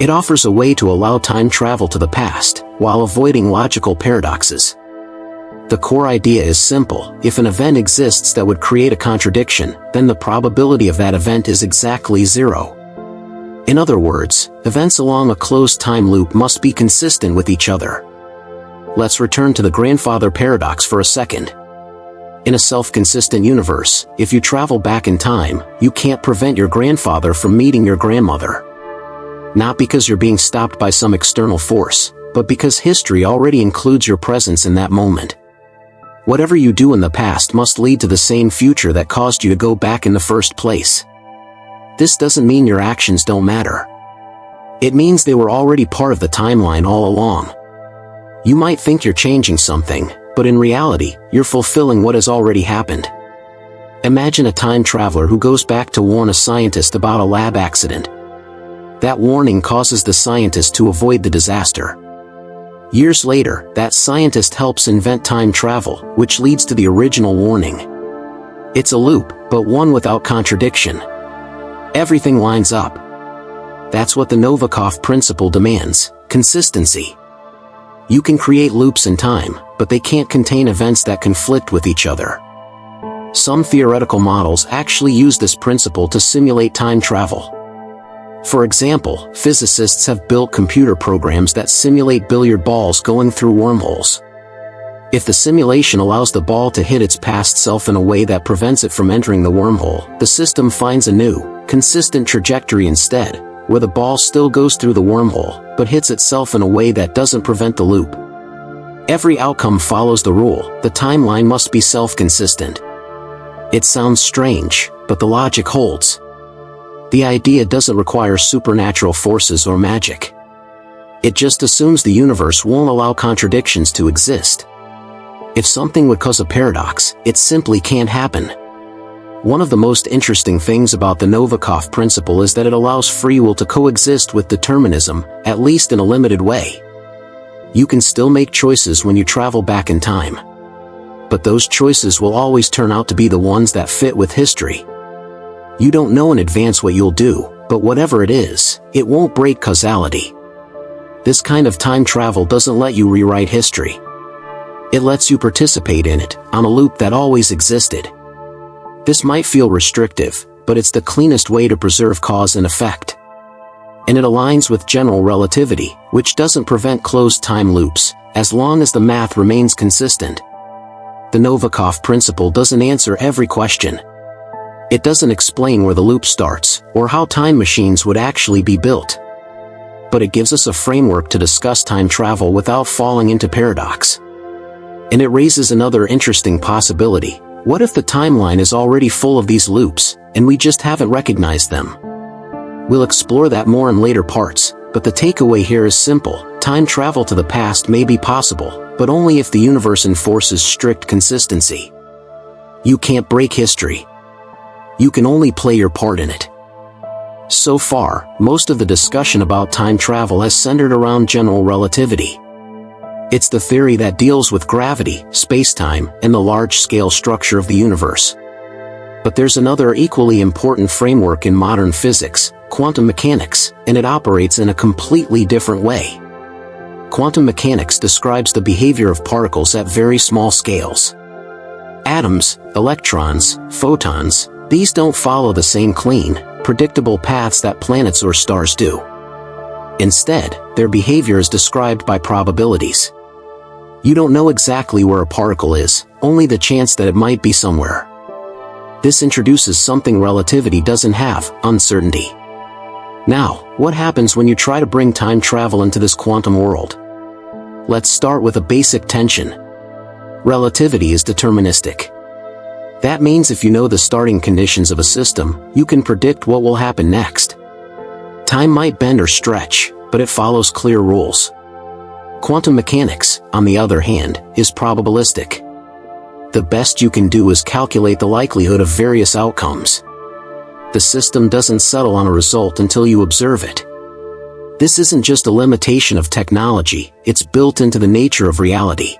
It offers a way to allow time travel to the past, while avoiding logical paradoxes. The core idea is simple: if an event exists that would create a contradiction, then the probability of that event is exactly zero. In other words, events along a closed time loop must be consistent with each other. Let's return to the grandfather paradox for a second. In a self-consistent universe, if you travel back in time, you can't prevent your grandfather from meeting your grandmother. Not because you're being stopped by some external force, but because history already includes your presence in that moment. Whatever you do in the past must lead to the same future that caused you to go back in the first place. This doesn't mean your actions don't matter. It means they were already part of the timeline all along. You might think you're changing something, but in reality, you're fulfilling what has already happened. Imagine a time traveler who goes back to warn a scientist about a lab accident. That warning causes the scientist to avoid the disaster. Years later, that scientist helps invent time travel, which leads to the original warning. It's a loop, but one without contradiction. Everything lines up. That's what the Novikov principle demands: consistency. You can create loops in time, but they can't contain events that conflict with each other. Some theoretical models actually use this principle to simulate time travel. For example, physicists have built computer programs that simulate billiard balls going through wormholes. If the simulation allows the ball to hit its past self in a way that prevents it from entering the wormhole, the system finds a new, consistent trajectory instead, where the ball still goes through the wormhole, but hits itself in a way that doesn't prevent the loop. Every outcome follows the rule: the timeline must be self-consistent. It sounds strange, but the logic holds. The idea doesn't require supernatural forces or magic. It just assumes the universe won't allow contradictions to exist. If something would cause a paradox, it simply can't happen. One of the most interesting things about the Novikov principle is that it allows free will to coexist with determinism, at least in a limited way. You can still make choices when you travel back in time. But those choices will always turn out to be the ones that fit with history. You don't know in advance what you'll do, but whatever it is, it won't break causality. This kind of time travel doesn't let you rewrite history. It lets you participate in it, on a loop that always existed. This might feel restrictive, but it's the cleanest way to preserve cause and effect. And it aligns with general relativity, which doesn't prevent closed time loops, as long as the math remains consistent. The Novikov principle doesn't answer every question. It doesn't explain where the loop starts, or how time machines would actually be built. But it gives us a framework to discuss time travel without falling into paradox. And it raises another interesting possibility. What if the timeline is already full of these loops, and we just haven't recognized them? We'll explore that more in later parts, but the takeaway here is simple: time travel to the past may be possible, but only if the universe enforces strict consistency. You can't break history. You can only play your part in it. So far, most of the discussion about time travel has centered around general relativity. It's the theory that deals with gravity, space-time, and the large-scale structure of the universe. But there's another equally important framework in modern physics, quantum mechanics, and it operates in a completely different way. Quantum mechanics describes the behavior of particles at very small scales. Atoms, electrons, photons, these don't follow the same clean, predictable paths that planets or stars do. Instead, their behavior is described by probabilities. You don't know exactly where a particle is, only the chance that it might be somewhere. This introduces something relativity doesn't have: uncertainty. Now, what happens when you try to bring time travel into this quantum world? Let's start with a basic tension. Relativity is deterministic. That means if you know the starting conditions of a system, you can predict what will happen next. Time might bend or stretch, but it follows clear rules. Quantum mechanics, on the other hand, is probabilistic. The best you can do is calculate the likelihood of various outcomes. The system doesn't settle on a result until you observe it. This isn't just a limitation of technology, it's built into the nature of reality.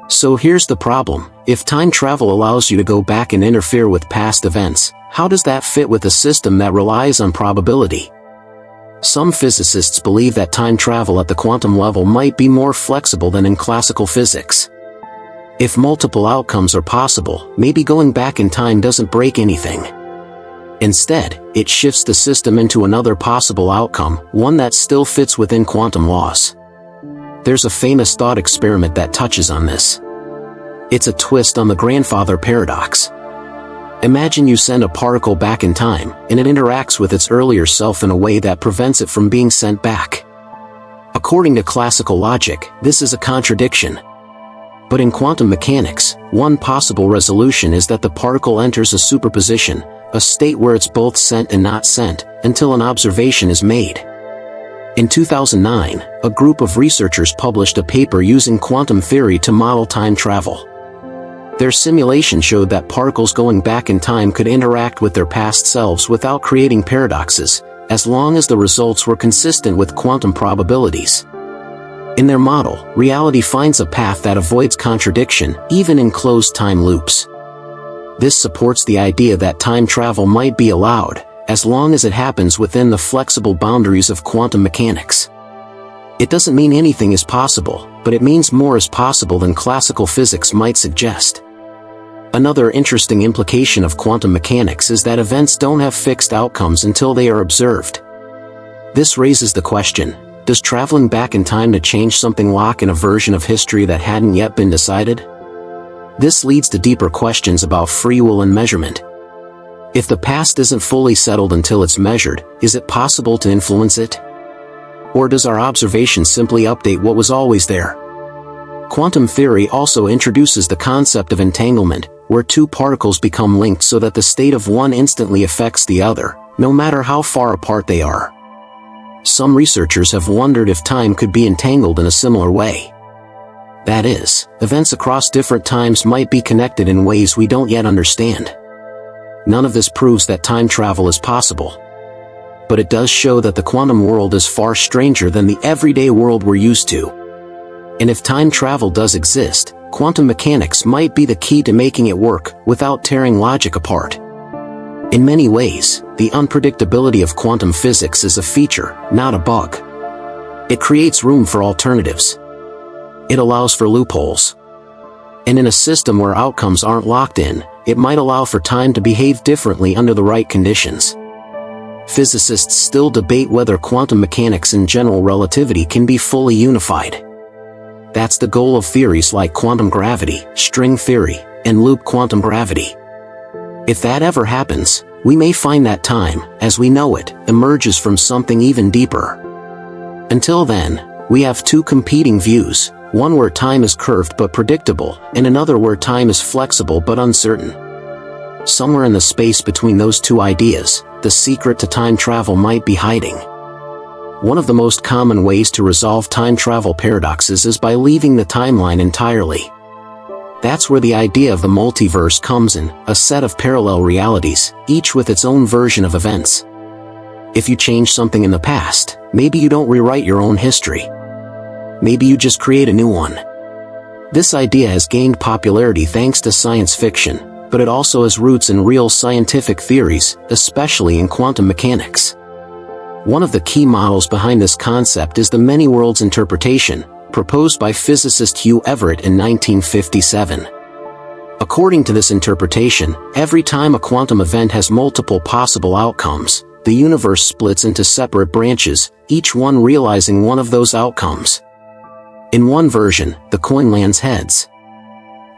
So here's the problem: if time travel allows you to go back and interfere with past events, how does that fit with a system that relies on probability? Some physicists believe that time travel at the quantum level might be more flexible than in classical physics. If multiple outcomes are possible, maybe going back in time doesn't break anything. Instead, it shifts the system into another possible outcome, one that still fits within quantum laws. There's a famous thought experiment that touches on this. It's a twist on the grandfather paradox. Imagine you send a particle back in time, and it interacts with its earlier self in a way that prevents it from being sent back. According to classical logic, this is a contradiction. But in quantum mechanics, one possible resolution is that the particle enters a superposition, a state where it's both sent and not sent, until an observation is made. In 2009, a group of researchers published a paper using quantum theory to model time travel. Their simulation showed that particles going back in time could interact with their past selves without creating paradoxes, as long as the results were consistent with quantum probabilities. In their model, reality finds a path that avoids contradiction, even in closed time loops. This supports the idea that time travel might be allowed, as long as it happens within the flexible boundaries of quantum mechanics. It doesn't mean anything is possible, but it means more is possible than classical physics might suggest. Another interesting implication of quantum mechanics is that events don't have fixed outcomes until they are observed. This raises the question: does traveling back in time to change something lock in a version of history that hadn't yet been decided? This leads to deeper questions about free will and measurement. If the past isn't fully settled until it's measured, is it possible to influence it? Or does our observation simply update what was always there? Quantum theory also introduces the concept of entanglement, where two particles become linked so that the state of one instantly affects the other, no matter how far apart they are. Some researchers have wondered if time could be entangled in a similar way. That is, events across different times might be connected in ways we don't yet understand. None of this proves that time travel is possible. But it does show that the quantum world is far stranger than the everyday world we're used to. And if time travel does exist, quantum mechanics might be the key to making it work without tearing logic apart. In many ways, the unpredictability of quantum physics is a feature, not a bug. It creates room for alternatives. It allows for loopholes. And in a system where outcomes aren't locked in, it might allow for time to behave differently under the right conditions. Physicists still debate whether quantum mechanics and general relativity can be fully unified. That's the goal of theories like quantum gravity, string theory, and loop quantum gravity. If that ever happens, we may find that time, as we know it, emerges from something even deeper. Until then, we have two competing views, one where time is curved but predictable, and another where time is flexible but uncertain. Somewhere in the space between those two ideas, the secret to time travel might be hiding. One of the most common ways to resolve time travel paradoxes is by leaving the timeline entirely. That's where the idea of the multiverse comes in, a set of parallel realities, each with its own version of events. If you change something in the past, maybe you don't rewrite your own history. Maybe you just create a new one. This idea has gained popularity thanks to science fiction, but it also has roots in real scientific theories, especially in quantum mechanics. One of the key models behind this concept is the many worlds interpretation, proposed by physicist Hugh Everett in 1957. According to this interpretation, every time a quantum event has multiple possible outcomes, the universe splits into separate branches, each one realizing one of those outcomes. In one version, the coin lands heads.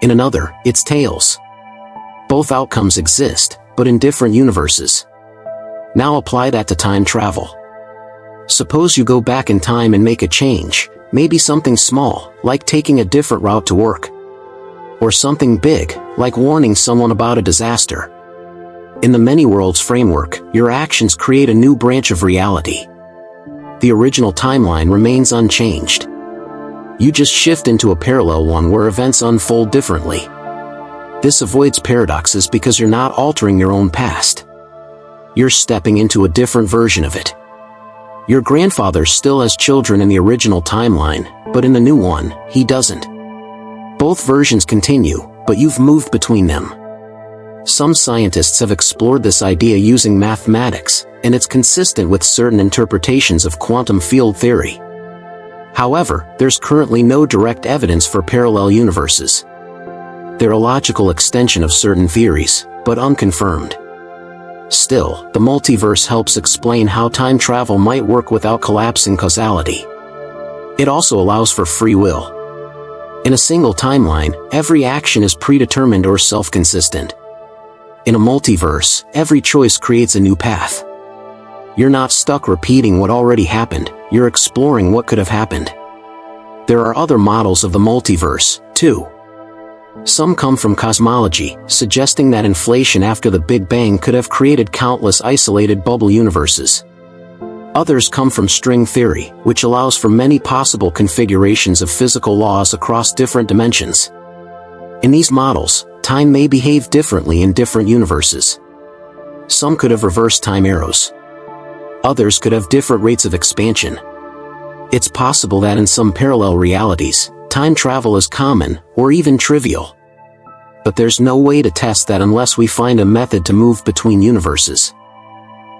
In another, it's tails. Both outcomes exist, but in different universes. Now apply that to time travel. Suppose you go back in time and make a change, maybe something small, like taking a different route to work. Or something big, like warning someone about a disaster. In the many worlds framework, your actions create a new branch of reality. The original timeline remains unchanged. You just shift into a parallel one where events unfold differently. This avoids paradoxes because you're not altering your own past. You're stepping into a different version of it. Your grandfather still has children in the original timeline, but in the new one, he doesn't. Both versions continue, but you've moved between them. Some scientists have explored this idea using mathematics, and it's consistent with certain interpretations of quantum field theory. However, there's currently no direct evidence for parallel universes. They're a logical extension of certain theories, but unconfirmed. Still, the multiverse helps explain how time travel might work without collapsing causality. It also allows for free will. In a single timeline, every action is predetermined or self-consistent. In a multiverse, every choice creates a new path. You're not stuck repeating what already happened, you're exploring what could have happened. There are other models of the multiverse, too. Some come from cosmology, suggesting that inflation after the Big Bang could have created countless isolated bubble universes. Others come from string theory, which allows for many possible configurations of physical laws across different dimensions. In these models, time may behave differently in different universes. Some could have reverse time arrows. Others could have different rates of expansion. It's possible that in some parallel realities, time travel is common, or even trivial. But there's no way to test that unless we find a method to move between universes.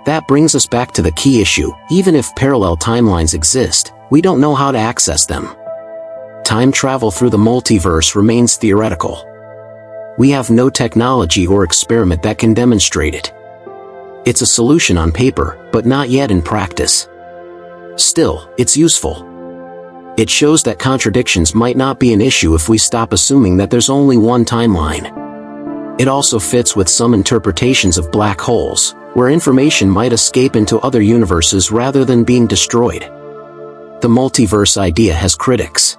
That brings us back to the key issue: even if parallel timelines exist, we don't know how to access them. Time travel through the multiverse remains theoretical. We have no technology or experiment that can demonstrate it. It's a solution on paper, but not yet in practice. Still, it's useful. It shows that contradictions might not be an issue if we stop assuming that there's only one timeline. It also fits with some interpretations of black holes, where information might escape into other universes rather than being destroyed. The multiverse idea has critics.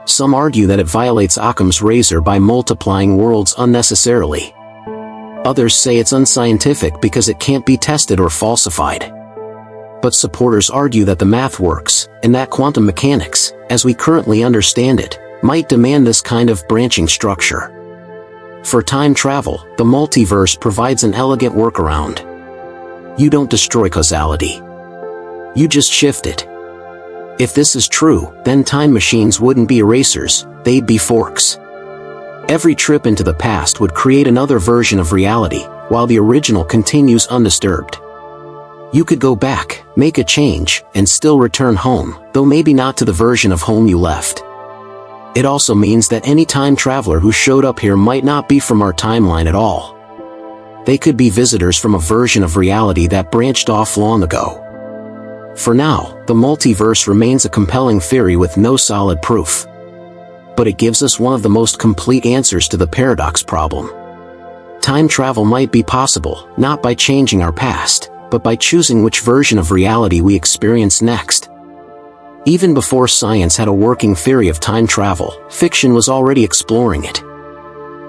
Some argue that it violates Occam's razor by multiplying worlds unnecessarily. Others say it's unscientific because it can't be tested or falsified. But supporters argue that the math works, and that quantum mechanics, as we currently understand it, might demand this kind of branching structure. For time travel, the multiverse provides an elegant workaround. You don't destroy causality. You just shift it. If this is true, then time machines wouldn't be erasers, they'd be forks. Every trip into the past would create another version of reality, while the original continues undisturbed. You could go back, make a change, and still return home, though maybe not to the version of home you left. It also means that any time traveler who showed up here might not be from our timeline at all. They could be visitors from a version of reality that branched off long ago. For now, the multiverse remains a compelling theory with no solid proof. But it gives us one of the most complete answers to the paradox problem. Time travel might be possible, not by changing our past, but by choosing which version of reality we experience next. Even before science had a working theory of time travel, fiction was already exploring it.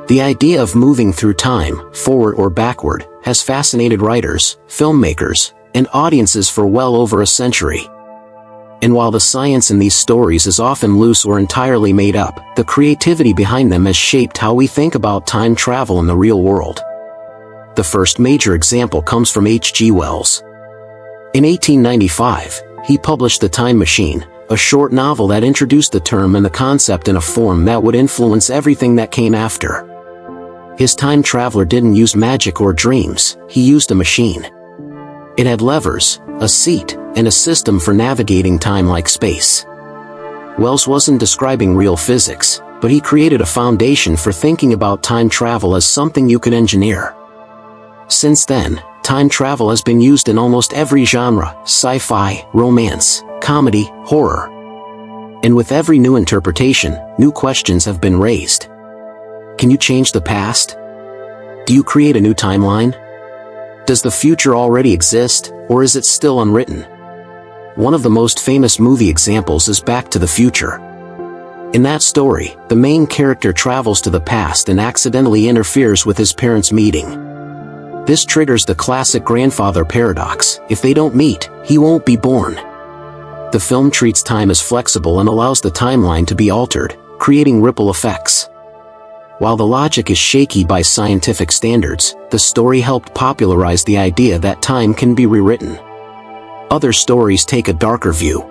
The idea of moving through time, forward or backward, has fascinated writers, filmmakers, and audiences for well over a century. And while the science in these stories is often loose or entirely made up, the creativity behind them has shaped how we think about time travel in the real world. The first major example comes from H.G. Wells. In 1895, he published The Time Machine, a short novel that introduced the term and the concept in a form that would influence everything that came after. His time traveler didn't use magic or dreams, he used a machine. It had levers, a seat, and a system for navigating time like space. Wells wasn't describing real physics, but he created a foundation for thinking about time travel as something you could engineer. Since then, time travel has been used in almost every genre: sci-fi, romance, comedy, horror. And with every new interpretation, new questions have been raised. Can you change the past? Do you create a new timeline? Does the future already exist, or is it still unwritten? One of the most famous movie examples is Back to the Future. In that story, the main character travels to the past and accidentally interferes with his parents' meeting. This triggers the classic grandfather paradox: if they don't meet, he won't be born. The film treats time as flexible and allows the timeline to be altered, creating ripple effects. While the logic is shaky by scientific standards, the story helped popularize the idea that time can be rewritten. Other stories take a darker view.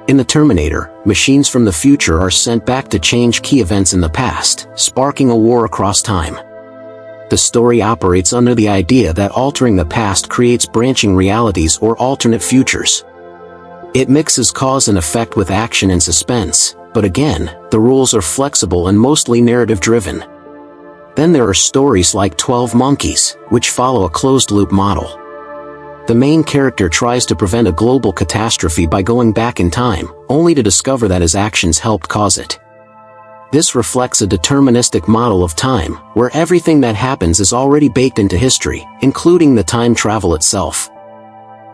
In The Terminator, machines from the future are sent back to change key events in the past, sparking a war across time. The story operates under the idea that altering the past creates branching realities or alternate futures. It mixes cause and effect with action and suspense, but again, the rules are flexible and mostly narrative-driven. Then there are stories like 12 Monkeys, which follow a closed-loop model. The main character tries to prevent a global catastrophe by going back in time, only to discover that his actions helped cause it. This reflects a deterministic model of time, where everything that happens is already baked into history, including the time travel itself.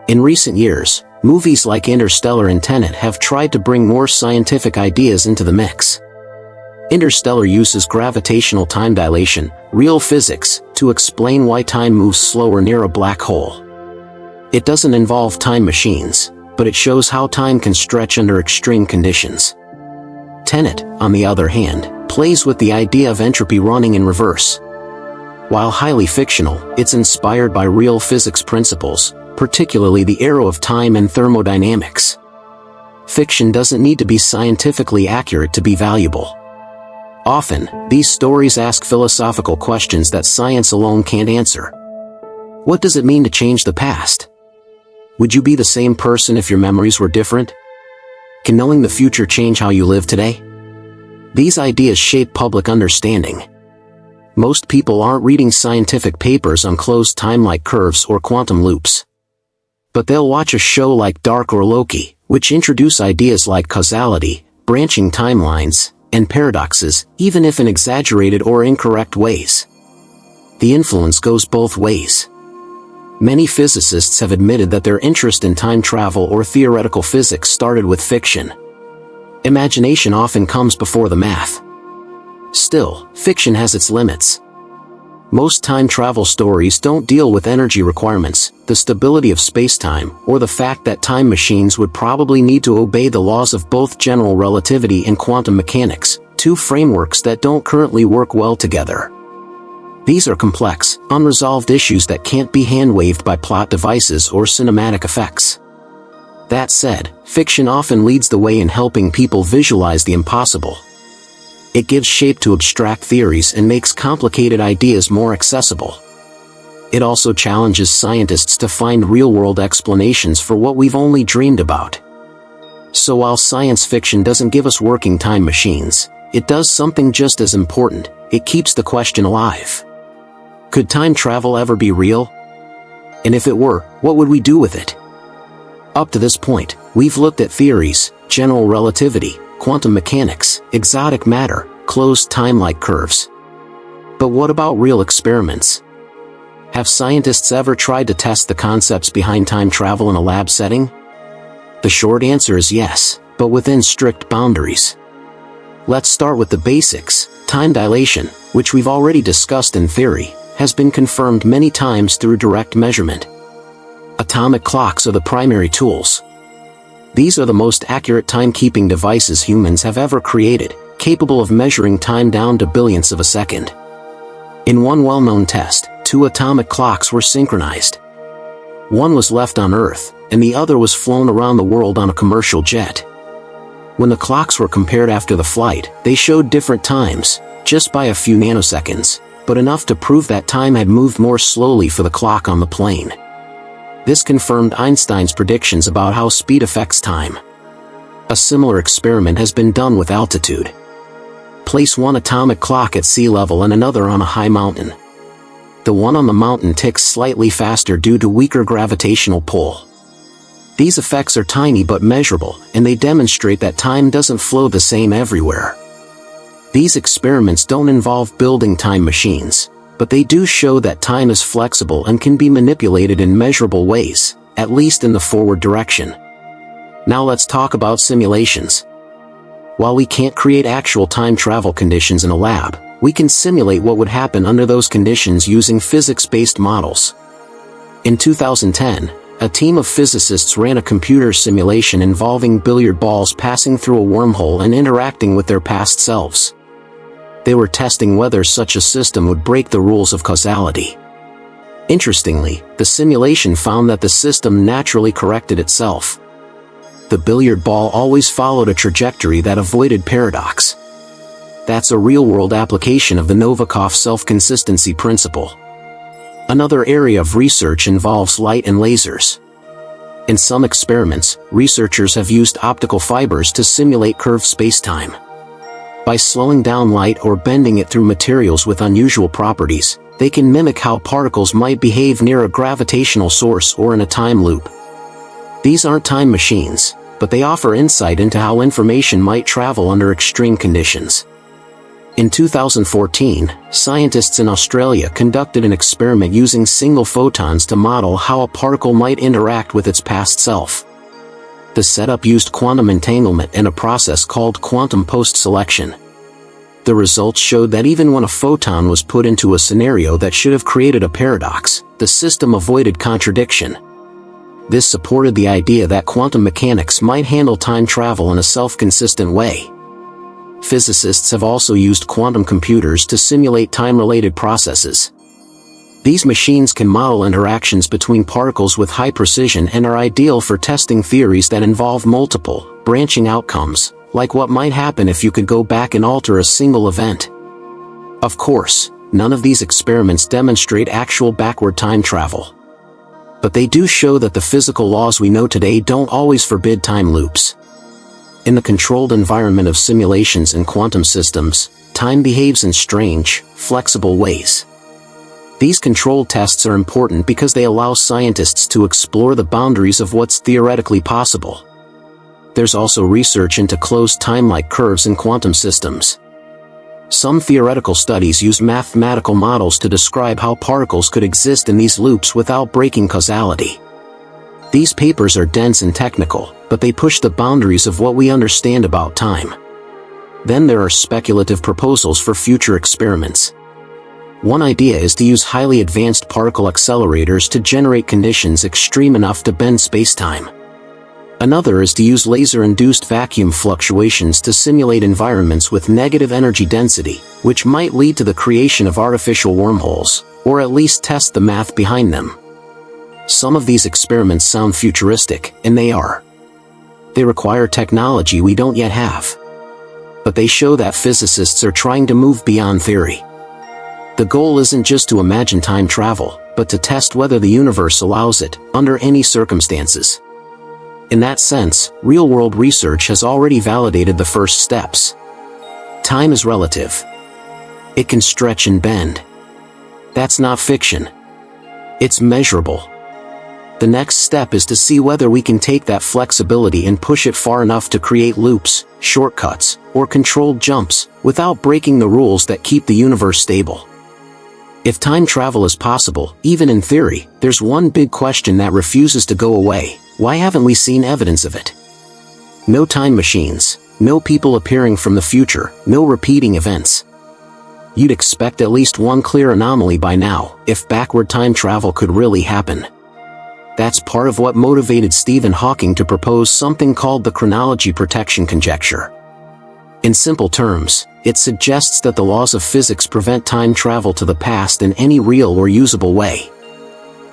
In recent years, movies like Interstellar and Tenet have tried to bring more scientific ideas into the mix. Interstellar uses gravitational time dilation, real physics, to explain why time moves slower near a black hole. It doesn't involve time machines, but it shows how time can stretch under extreme conditions. Tenet, on the other hand, plays with the idea of entropy running in reverse. While highly fictional, it's inspired by real physics principles, particularly the arrow of time and thermodynamics. Fiction doesn't need to be scientifically accurate to be valuable. Often, these stories ask philosophical questions that science alone can't answer. What does it mean to change the past? Would you be the same person if your memories were different? Can knowing the future change how you live today? These ideas shape public understanding. Most people aren't reading scientific papers on closed time-like curves or quantum loops. But they'll watch a show like Dark or Loki, which introduce ideas like causality, branching timelines, and paradoxes, even if in exaggerated or incorrect ways. The influence goes both ways. Many physicists have admitted that their interest in time travel or theoretical physics started with fiction. Imagination often comes before the math. Still, fiction has its limits. Most time travel stories don't deal with energy requirements, the stability of space-time, or the fact that time machines would probably need to obey the laws of both general relativity and quantum mechanics, two frameworks that don't currently work well together. These are complex, unresolved issues that can't be hand-waved by plot devices or cinematic effects. That said, fiction often leads the way in helping people visualize the impossible. It gives shape to abstract theories and makes complicated ideas more accessible. It also challenges scientists to find real-world explanations for what we've only dreamed about. So while science fiction doesn't give us working time machines, it does something just as important: it keeps the question alive. Could time travel ever be real? And if it were, what would we do with it? Up to this point, we've looked at theories, general relativity, quantum mechanics, exotic matter, closed time-like curves. But what about real experiments? Have scientists ever tried to test the concepts behind time travel in a lab setting? The short answer is yes, but within strict boundaries. Let's start with the basics. Time dilation, which we've already discussed in theory, has been confirmed many times through direct measurement. Atomic clocks are the primary tools. These are the most accurate timekeeping devices humans have ever created, capable of measuring time down to billionths of a second. In one well-known test, two atomic clocks were synchronized. One was left on Earth, and the other was flown around the world on a commercial jet. When the clocks were compared after the flight, they showed different times, just by a few nanoseconds, but enough to prove that time had moved more slowly for the clock on the plane. This confirmed Einstein's predictions about how speed affects time. A similar experiment has been done with altitude. Place one atomic clock at sea level and another on a high mountain. The one on the mountain ticks slightly faster due to weaker gravitational pull. These effects are tiny but measurable, and they demonstrate that time doesn't flow the same everywhere. These experiments don't involve building time machines, but they do show that time is flexible and can be manipulated in measurable ways, at least in the forward direction. Now let's talk about simulations. While we can't create actual time travel conditions in a lab, we can simulate what would happen under those conditions using physics-based models. In 2010, a team of physicists ran a computer simulation involving billiard balls passing through a wormhole and interacting with their past selves. They were testing whether such a system would break the rules of causality. Interestingly, the simulation found that the system naturally corrected itself. The billiard ball always followed a trajectory that avoided paradox. That's a real-world application of the Novikov self-consistency principle. Another area of research involves light and lasers. In some experiments, researchers have used optical fibers to simulate curved spacetime. By slowing down light or bending it through materials with unusual properties, they can mimic how particles might behave near a gravitational source or in a time loop. These aren't time machines, but they offer insight into how information might travel under extreme conditions. In 2014, scientists in Australia conducted an experiment using single photons to model how a particle might interact with its past self. The setup used quantum entanglement and a process called quantum post-selection. The results showed that even when a photon was put into a scenario that should have created a paradox, the system avoided contradiction. This supported the idea that quantum mechanics might handle time travel in a self-consistent way. Physicists have also used quantum computers to simulate time-related processes. These machines can model interactions between particles with high precision and are ideal for testing theories that involve multiple, branching outcomes, like what might happen if you could go back and alter a single event. Of course, none of these experiments demonstrate actual backward time travel. But they do show that the physical laws we know today don't always forbid time loops. In the controlled environment of simulations and quantum systems, time behaves in strange, flexible ways. These control tests are important because they allow scientists to explore the boundaries of what's theoretically possible. There's also research into closed time-like curves in quantum systems. Some theoretical studies use mathematical models to describe how particles could exist in these loops without breaking causality. These papers are dense and technical, but they push the boundaries of what we understand about time. Then there are speculative proposals for future experiments. One idea is to use highly advanced particle accelerators to generate conditions extreme enough to bend spacetime. Another is to use laser-induced vacuum fluctuations to simulate environments with negative energy density, which might lead to the creation of artificial wormholes, or at least test the math behind them. Some of these experiments sound futuristic, and they are. They require technology we don't yet have. But they show that physicists are trying to move beyond theory. The goal isn't just to imagine time travel, but to test whether the universe allows it, under any circumstances. In that sense, real-world research has already validated the first steps. Time is relative. It can stretch and bend. That's not fiction. It's measurable. The next step is to see whether we can take that flexibility and push it far enough to create loops, shortcuts, or controlled jumps, without breaking the rules that keep the universe stable. If time travel is possible, even in theory, there's one big question that refuses to go away. Why haven't we seen evidence of it? No time machines, no people appearing from the future, no repeating events. You'd expect at least one clear anomaly by now, if backward time travel could really happen. That's part of what motivated Stephen Hawking to propose something called the chronology protection conjecture. In simple terms, it suggests that the laws of physics prevent time travel to the past in any real or usable way.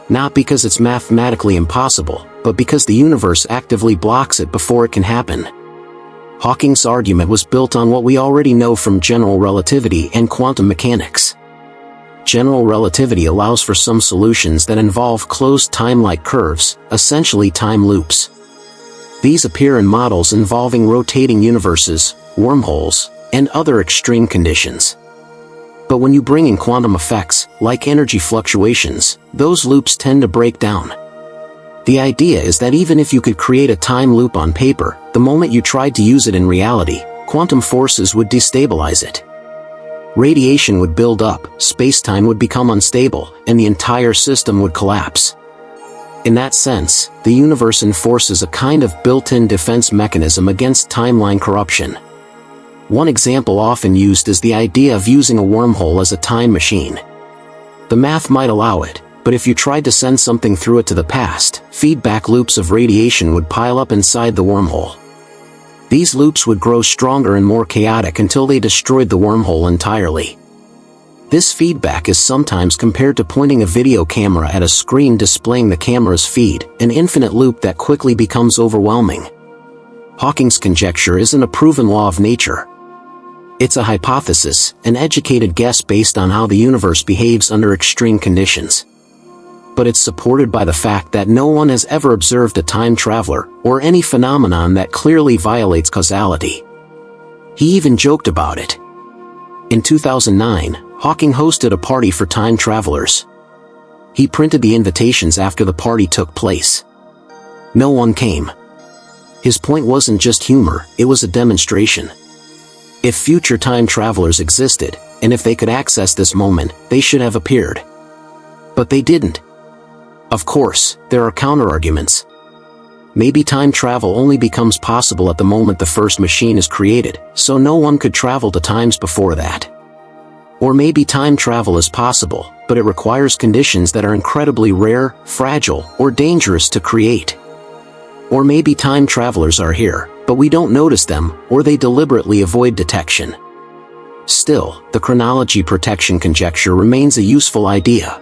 Not because it's mathematically impossible, but because the universe actively blocks it before it can happen. Hawking's argument was built on what we already know from general relativity and quantum mechanics. General relativity allows for some solutions that involve closed time-like curves, essentially time loops. These appear in models involving rotating universes, wormholes, and other extreme conditions. But when you bring in quantum effects, like energy fluctuations, those loops tend to break down. The idea is that even if you could create a time loop on paper, the moment you tried to use it in reality, quantum forces would destabilize it. Radiation would build up, spacetime would become unstable, and the entire system would collapse. In that sense, the universe enforces a kind of built-in defense mechanism against timeline corruption. One example often used is the idea of using a wormhole as a time machine. The math might allow it, but if you tried to send something through it to the past, feedback loops of radiation would pile up inside the wormhole. These loops would grow stronger and more chaotic until they destroyed the wormhole entirely. This feedback is sometimes compared to pointing a video camera at a screen displaying the camera's feed, an infinite loop that quickly becomes overwhelming. Hawking's conjecture isn't a proven law of nature. It's a hypothesis, an educated guess based on how the universe behaves under extreme conditions. But it's supported by the fact that no one has ever observed a time traveler, or any phenomenon that clearly violates causality. He even joked about it. In 2009, Hawking hosted a party for time travelers. He printed the invitations after the party took place. No one came. His point wasn't just humor, it was a demonstration. If future time travelers existed, and if they could access this moment, they should have appeared. But they didn't. Of course, there are counterarguments. Maybe time travel only becomes possible at the moment the first machine is created, so no one could travel to times before that. Or maybe time travel is possible, but it requires conditions that are incredibly rare, fragile, or dangerous to create. Or maybe time travelers are here, but we don't notice them, or they deliberately avoid detection. Still, the chronology protection conjecture remains a useful idea.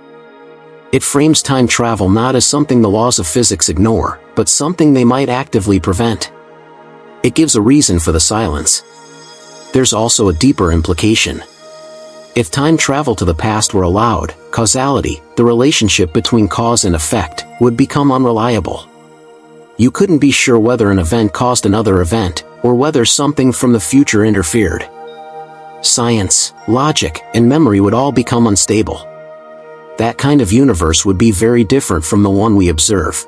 It frames time travel not as something the laws of physics ignore, but something they might actively prevent. It gives a reason for the silence. There's also a deeper implication. If time travel to the past were allowed, causality, the relationship between cause and effect, would become unreliable. You couldn't be sure whether an event caused another event, or whether something from the future interfered. Science, logic, and memory would all become unstable. That kind of universe would be very different from the one we observe.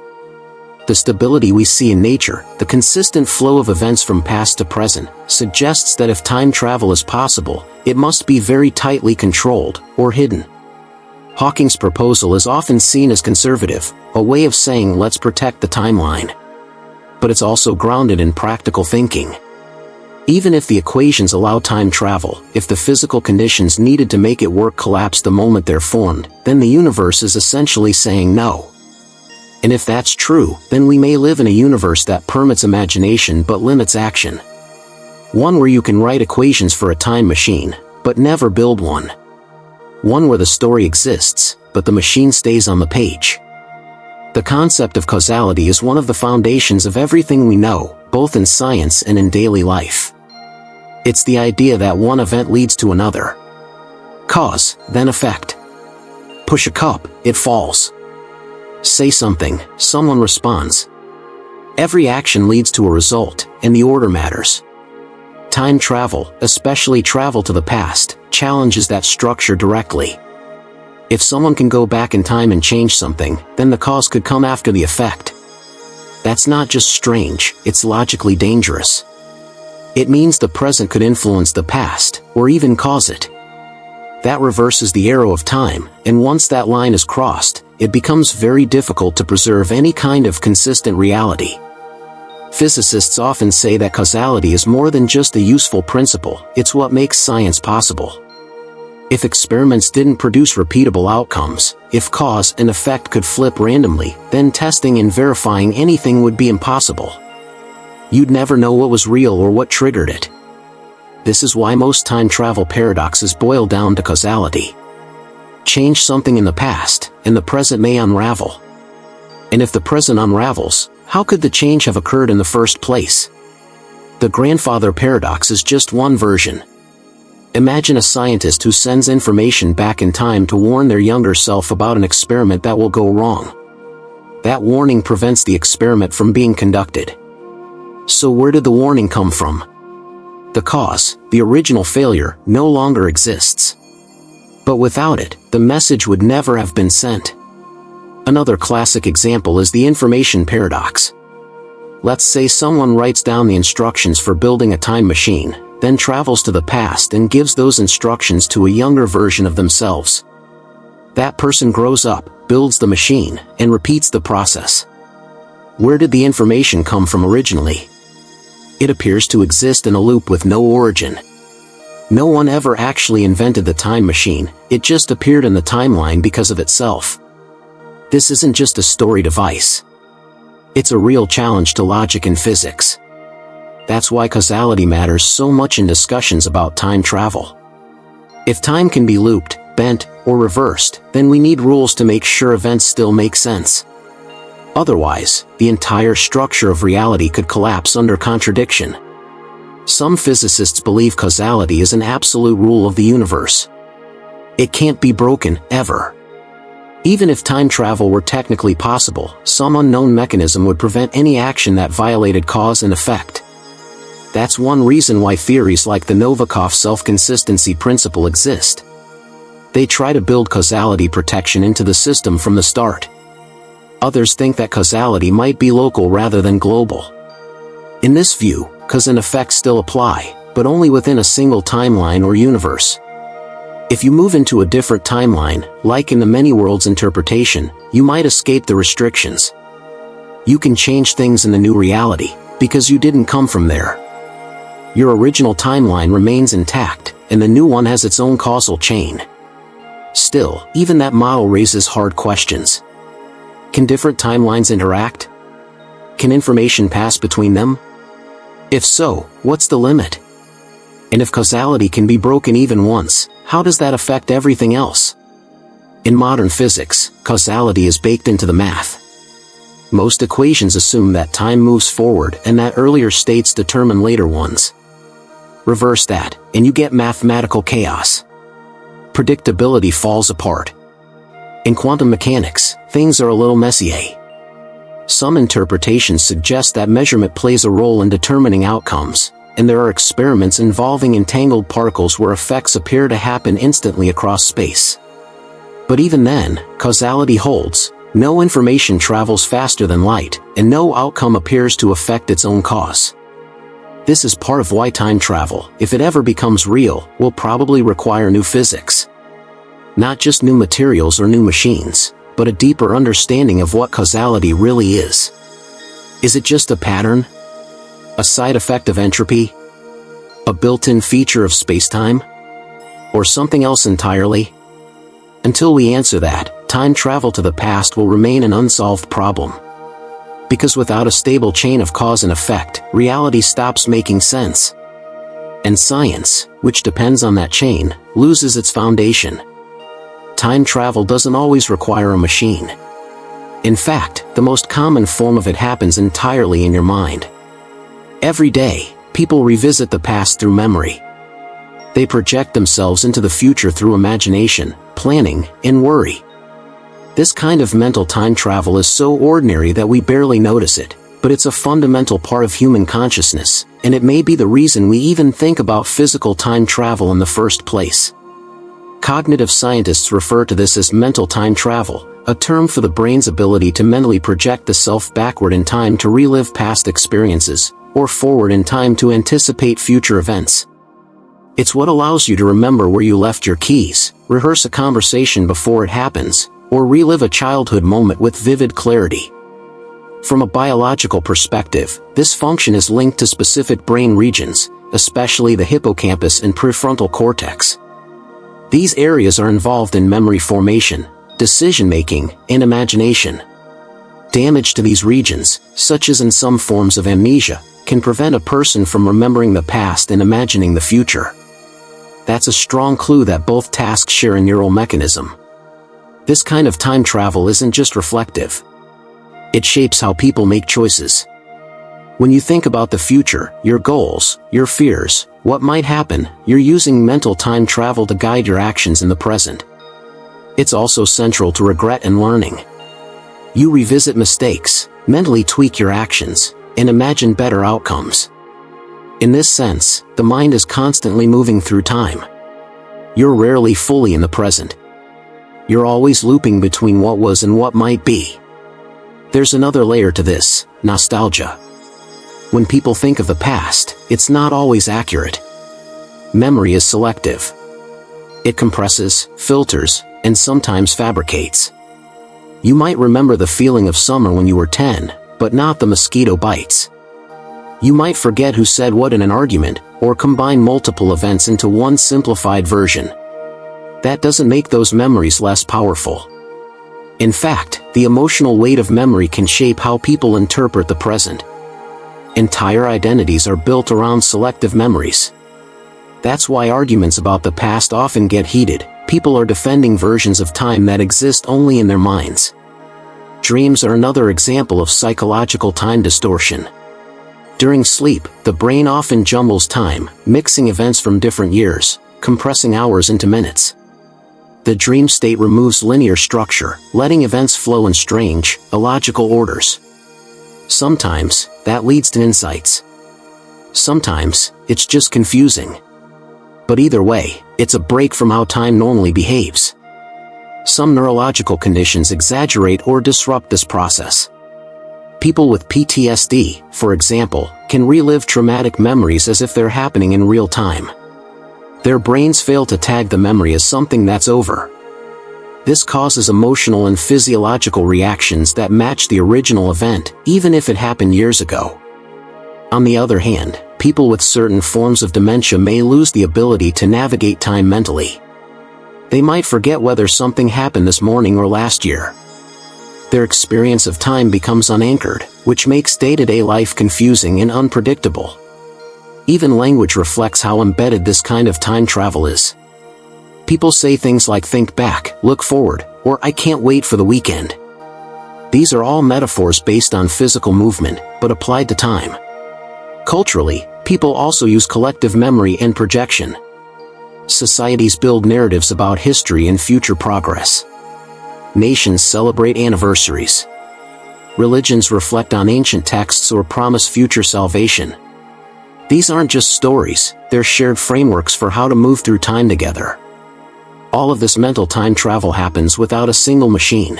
The stability we see in nature, the consistent flow of events from past to present, suggests that if time travel is possible, it must be very tightly controlled, or hidden. Hawking's proposal is often seen as conservative, a way of saying let's protect the timeline. But it's also grounded in practical thinking. Even if the equations allow time travel, if the physical conditions needed to make it work collapse the moment they're formed, then the universe is essentially saying no. And if that's true, then we may live in a universe that permits imagination but limits action. One where you can write equations for a time machine, but never build one. One where the story exists, but the machine stays on the page. The concept of causality is one of the foundations of everything we know, both in science and in daily life. It's the idea that one event leads to another. Cause, then effect. Push a cup, it falls. Say something, someone responds. Every action leads to a result, and the order matters. Time travel, especially travel to the past, challenges that structure directly. If someone can go back in time and change something, then the cause could come after the effect. That's not just strange, it's logically dangerous. It means the present could influence the past, or even cause it. That reverses the arrow of time, and once that line is crossed, it becomes very difficult to preserve any kind of consistent reality. Physicists often say that causality is more than just a useful principle, it's what makes science possible. If experiments didn't produce repeatable outcomes, if cause and effect could flip randomly, then testing and verifying anything would be impossible. You'd never know what was real or what triggered it. This is why most time travel paradoxes boil down to causality. Change something in the past, and the present may unravel. And if the present unravels, how could the change have occurred in the first place? The grandfather paradox is just one version. Imagine a scientist who sends information back in time to warn their younger self about an experiment that will go wrong. That warning prevents the experiment from being conducted. So where did the warning come from? The cause, the original failure, no longer exists. But without it, the message would never have been sent. Another classic example is the information paradox. Let's say someone writes down the instructions for building a time machine, then travels to the past and gives those instructions to a younger version of themselves. That person grows up, builds the machine, and repeats the process. Where did the information come from originally? It appears to exist in a loop with no origin. No one ever actually invented the time machine, it just appeared in the timeline because of itself. This isn't just a story device. It's a real challenge to logic and physics. That's why causality matters so much in discussions about time travel. If time can be looped, bent, or reversed, then we need rules to make sure events still make sense. Otherwise, the entire structure of reality could collapse under contradiction. Some physicists believe causality is an absolute rule of the universe. It can't be broken, ever. Even if time travel were technically possible, some unknown mechanism would prevent any action that violated cause and effect. That's one reason why theories like the Novikov self-consistency principle exist. They try to build causality protection into the system from the start. Others think that causality might be local rather than global. In this view, cause and effect still apply, but only within a single timeline or universe. If you move into a different timeline, like in the many worlds interpretation, you might escape the restrictions. You can change things in the new reality, because you didn't come from there. Your original timeline remains intact, and the new one has its own causal chain. Still, even that model raises hard questions. Can different timelines interact? Can information pass between them? If so, what's the limit? And if causality can be broken even once, how does that affect everything else? In modern physics, causality is baked into the math. Most equations assume that time moves forward and that earlier states determine later ones. Reverse that, and you get mathematical chaos. Predictability falls apart. In quantum mechanics, things are a little messier. Some interpretations suggest that measurement plays a role in determining outcomes, and there are experiments involving entangled particles where effects appear to happen instantly across space. But even then, causality holds, No information travels faster than light, and no outcome appears to affect its own cause. This is part of why time travel, if it ever becomes real, will probably require new physics. Not just new materials or new machines, but a deeper understanding of what causality really is. Is it just a pattern? A side effect of entropy? A built-in feature of spacetime? Or something else entirely? Until we answer that, time travel to the past will remain an unsolved problem. Because without a stable chain of cause and effect, reality stops making sense. And science, which depends on that chain, loses its foundation. Time travel doesn't always require a machine. In fact, the most common form of it happens entirely in your mind. Every day, people revisit the past through memory. They project themselves into the future through imagination, planning, and worry. This kind of mental time travel is so ordinary that we barely notice it, but it's a fundamental part of human consciousness, and it may be the reason we even think about physical time travel in the first place. Cognitive scientists refer to this as mental time travel, a term for the brain's ability to mentally project the self backward in time to relive past experiences, or forward in time to anticipate future events. It's what allows you to remember where you left your keys, rehearse a conversation before it happens, or relive a childhood moment with vivid clarity. From a biological perspective, this function is linked to specific brain regions, especially the hippocampus and prefrontal cortex. These areas are involved in memory formation, decision-making, and imagination. Damage to these regions, such as in some forms of amnesia, can prevent a person from remembering the past and imagining the future. That's a strong clue that both tasks share a neural mechanism. This kind of time travel isn't just reflective. It shapes how people make choices. When you think about the future, your goals, your fears, what might happen, you're using mental time travel to guide your actions in the present. It's also central to regret and learning. You revisit mistakes, mentally tweak your actions, and imagine better outcomes. In this sense, the mind is constantly moving through time. You're rarely fully in the present. You're always looping between what was and what might be. There's another layer to this: nostalgia. When people think of the past, it's not always accurate. Memory is selective. It compresses, filters, and sometimes fabricates. You might remember the feeling of summer when you were 10, but not the mosquito bites. You might forget who said what in an argument, or combine multiple events into one simplified version. That doesn't make those memories less powerful. In fact, the emotional weight of memory can shape how people interpret the present. Entire identities are built around selective memories. That's why arguments about the past often get heated. People are defending versions of time that exist only in their minds. Dreams are another example of psychological time distortion. During sleep, the brain often jumbles time, mixing events from different years, compressing hours into minutes. The dream state removes linear structure, letting events flow in strange, illogical orders. Sometimes, that leads to insights. Sometimes, it's just confusing. But either way, it's a break from how time normally behaves. Some neurological conditions exaggerate or disrupt this process. People with PTSD, for example, can relive traumatic memories as if they're happening in real time. Their brains fail to tag the memory as something that's over. This causes emotional and physiological reactions that match the original event, even if it happened years ago. On the other hand, people with certain forms of dementia may lose the ability to navigate time mentally. They might forget whether something happened this morning or last year. Their experience of time becomes unanchored, which makes day-to-day life confusing and unpredictable. Even language reflects how embedded this kind of time travel is. People say things like "think back," "look forward," or "I can't wait for the weekend." These are all metaphors based on physical movement, but applied to time. Culturally, people also use collective memory and projection. Societies build narratives about history and future progress. Nations celebrate anniversaries. Religions reflect on ancient texts or promise future salvation. These aren't just stories, they're shared frameworks for how to move through time together. All of this mental time travel happens without a single machine.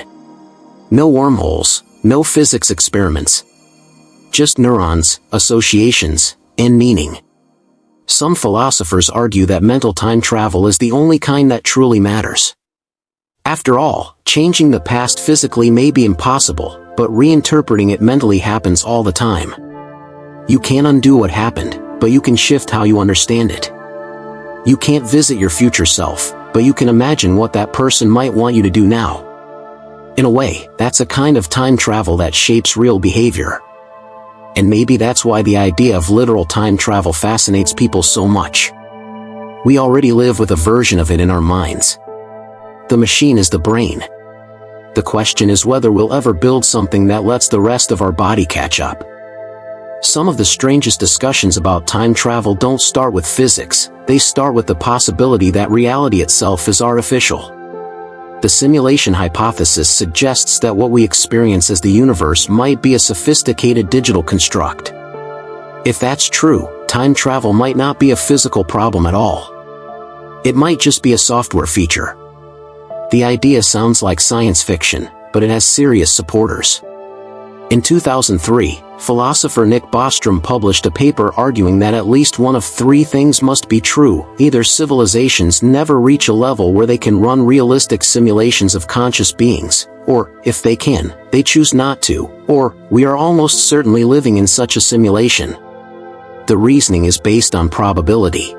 No wormholes, no physics experiments. Just neurons, associations, and meaning. Some philosophers argue that mental time travel is the only kind that truly matters. After all, changing the past physically may be impossible, but reinterpreting it mentally happens all the time. You can't undo what happened, but you can shift how you understand it. You can't visit your future self, but you can imagine what that person might want you to do now. In a way, that's a kind of time travel that shapes real behavior. And maybe that's why the idea of literal time travel fascinates people so much. We already live with a version of it in our minds. The machine is the brain. The question is whether we'll ever build something that lets the rest of our body catch up. Some of the strangest discussions about time travel don't start with physics, they start with the possibility that reality itself is artificial. The simulation hypothesis suggests that what we experience as the universe might be a sophisticated digital construct. If that's true, time travel might not be a physical problem at all. It might just be a software feature. The idea sounds like science fiction, but it has serious supporters. In 2003, philosopher Nick Bostrom published a paper arguing that at least one of three things must be true. Either civilizations never reach a level where they can run realistic simulations of conscious beings, or, if they can, they choose not to, or, we are almost certainly living in such a simulation. The reasoning is based on probability.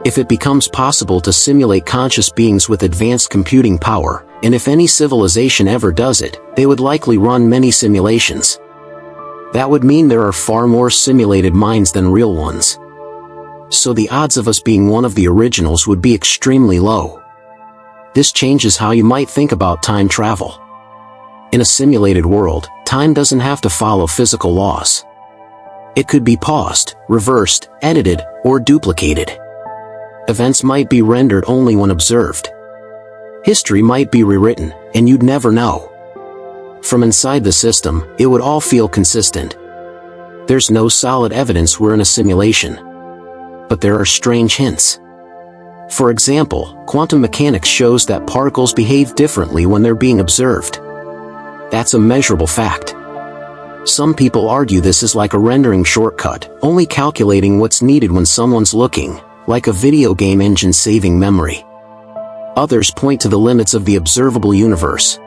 If it becomes possible to simulate conscious beings with advanced computing power, and if any civilization ever does it, they would likely run many simulations. That would mean there are far more simulated minds than real ones. So the odds of us being one of the originals would be extremely low. This changes how you might think about time travel. In a simulated world, time doesn't have to follow physical laws. It could be paused, reversed, edited, or duplicated. Events might be rendered only when observed. History might be rewritten, and you'd never know. From inside the system, it would all feel consistent. There's no solid evidence we're in a simulation. But there are strange hints. For example, quantum mechanics shows that particles behave differently when they're being observed. That's a measurable fact. Some people argue this is like a rendering shortcut, only calculating what's needed when someone's looking, like a video game engine saving memory. Others point to the limits of the observable universe.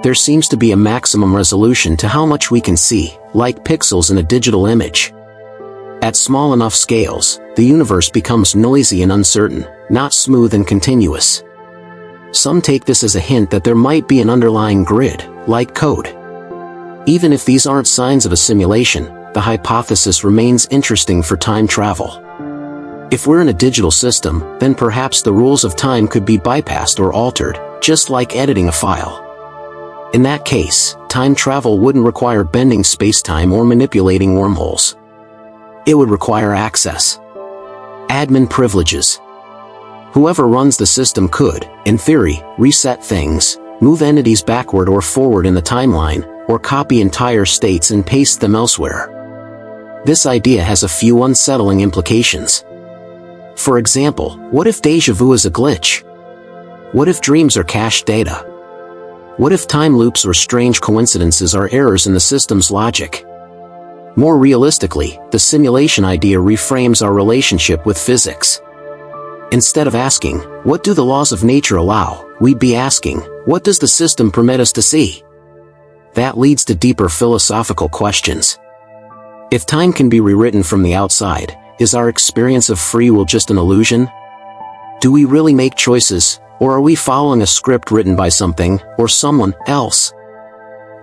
There seems to be a maximum resolution to how much we can see, like pixels in a digital image. At small enough scales, the universe becomes noisy and uncertain, not smooth and continuous. Some take this as a hint that there might be an underlying grid, like code. Even if these aren't signs of a simulation, the hypothesis remains interesting for time travel. If we're in a digital system, then perhaps the rules of time could be bypassed or altered, just like editing a file. In that case, time travel wouldn't require bending space-time or manipulating wormholes. It would require access. Admin privileges. Whoever runs the system could, in theory, reset things, move entities backward or forward in the timeline, or copy entire states and paste them elsewhere. This idea has a few unsettling implications. For example, what if déjà vu is a glitch? What if dreams are cached data? What if time loops or strange coincidences are errors in the system's logic? More realistically, the simulation idea reframes our relationship with physics. Instead of asking, what do the laws of nature allow, we'd be asking, what does the system permit us to see? That leads to deeper philosophical questions. If time can be rewritten from the outside, is our experience of free will just an illusion? Do we really make choices, or are we following a script written by something, or someone else?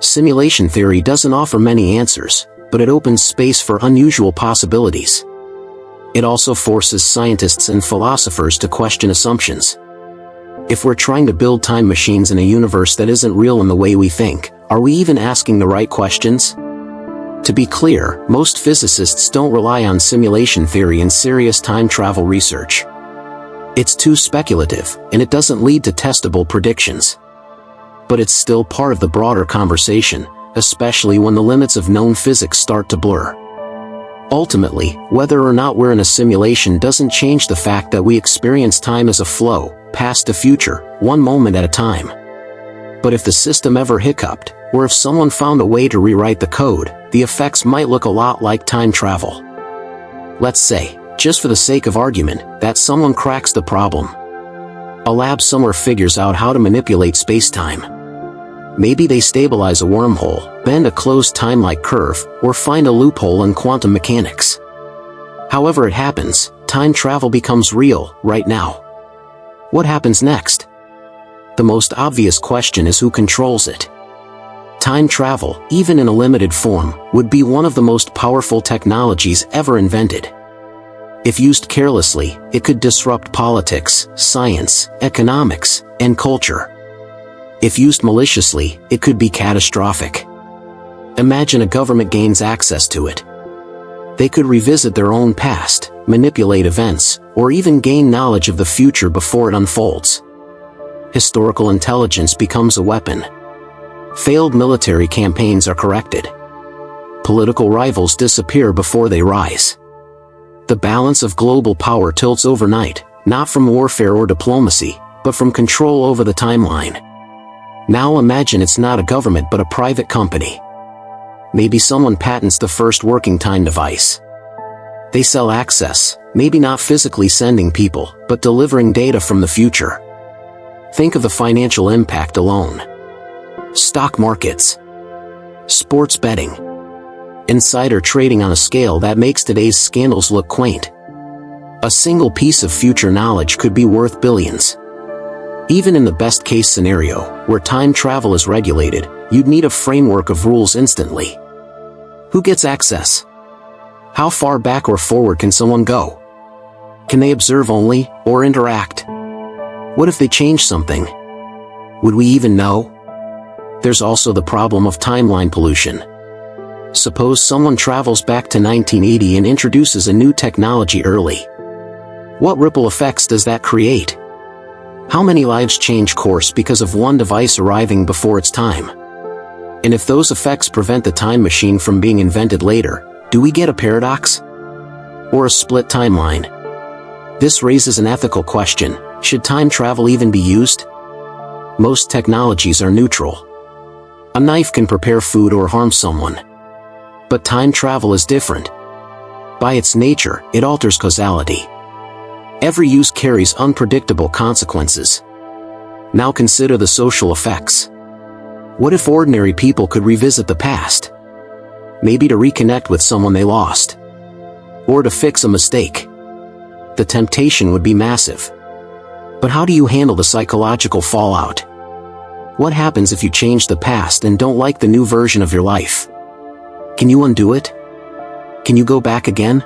Simulation theory doesn't offer many answers, but it opens space for unusual possibilities. It also forces scientists and philosophers to question assumptions. If we're trying to build time machines in a universe that isn't real in the way we think, are we even asking the right questions? To be clear, most physicists don't rely on simulation theory in serious time travel research. It's too speculative, and it doesn't lead to testable predictions. But it's still part of the broader conversation, especially when the limits of known physics start to blur. Ultimately, whether or not we're in a simulation doesn't change the fact that we experience time as a flow, past to future, one moment at a time. But if the system ever hiccuped, or if someone found a way to rewrite the code, the effects might look a lot like time travel. Let's say, just for the sake of argument, that someone cracks the problem. A lab somewhere figures out how to manipulate space-time. Maybe they stabilize a wormhole, bend a closed time-like curve, or find a loophole in quantum mechanics. However it happens, time travel becomes real, right now. What happens next? The most obvious question is who controls it. Time travel, even in a limited form, would be one of the most powerful technologies ever invented. If used carelessly, it could disrupt politics, science, economics, and culture. If used maliciously, it could be catastrophic. Imagine a government gains access to it. They could revisit their own past, manipulate events, or even gain knowledge of the future before it unfolds. Historical intelligence becomes a weapon. Failed military campaigns are corrected. Political rivals disappear before they rise. The balance of global power tilts overnight, not from warfare or diplomacy, but from control over the timeline. Now imagine it's not a government but a private company. Maybe someone patents the first working time device. They sell access, maybe not physically sending people, but delivering data from the future. Think of the financial impact alone. Stock markets, sports betting, insider trading on a scale that makes today's scandals look quaint. A single piece of future knowledge could be worth billions. Even in the best-case scenario, where time travel is regulated, you'd need a framework of rules instantly. Who gets access? How far back or forward can someone go? Can they observe only, or interact? What if they change something? Would we even know? There's also the problem of timeline pollution. Suppose someone travels back to 1980 and introduces a new technology early. What ripple effects does that create? How many lives change course because of one device arriving before its time? And if those effects prevent the time machine from being invented later, do we get a paradox? Or a split timeline? This raises an ethical question: should time travel even be used? Most technologies are neutral. A knife can prepare food or harm someone. But time travel is different. By its nature, it alters causality. Every use carries unpredictable consequences. Now consider the social effects. What if ordinary people could revisit the past? Maybe to reconnect with someone they lost. Or to fix a mistake. The temptation would be massive. But how do you handle the psychological fallout? What happens if you change the past and don't like the new version of your life? Can you undo it? Can you go back again?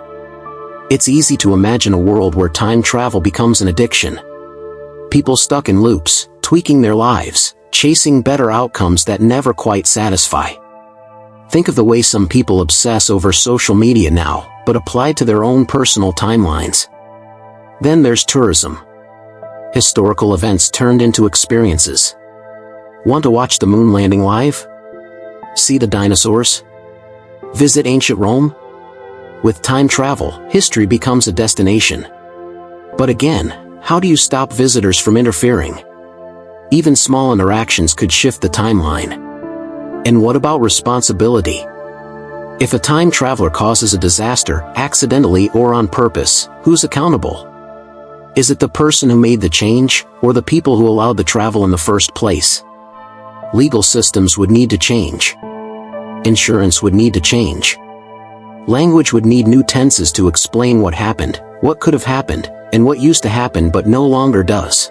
It's easy to imagine a world where time travel becomes an addiction. People stuck in loops, tweaking their lives, chasing better outcomes that never quite satisfy. Think of the way some people obsess over social media now, but applied to their own personal timelines. Then there's tourism. Historical events turned into experiences. Want to watch the moon landing live? See the dinosaurs? Visit ancient Rome? With time travel, history becomes a destination. But again, how do you stop visitors from interfering? Even small interactions could shift the timeline. And what about responsibility? If a time traveler causes a disaster, accidentally or on purpose, who's accountable? Is it the person who made the change, or the people who allowed the travel in the first place? Legal systems would need to change. Insurance would need to change. Language would need new tenses to explain what happened, what could have happened, and what used to happen but no longer does.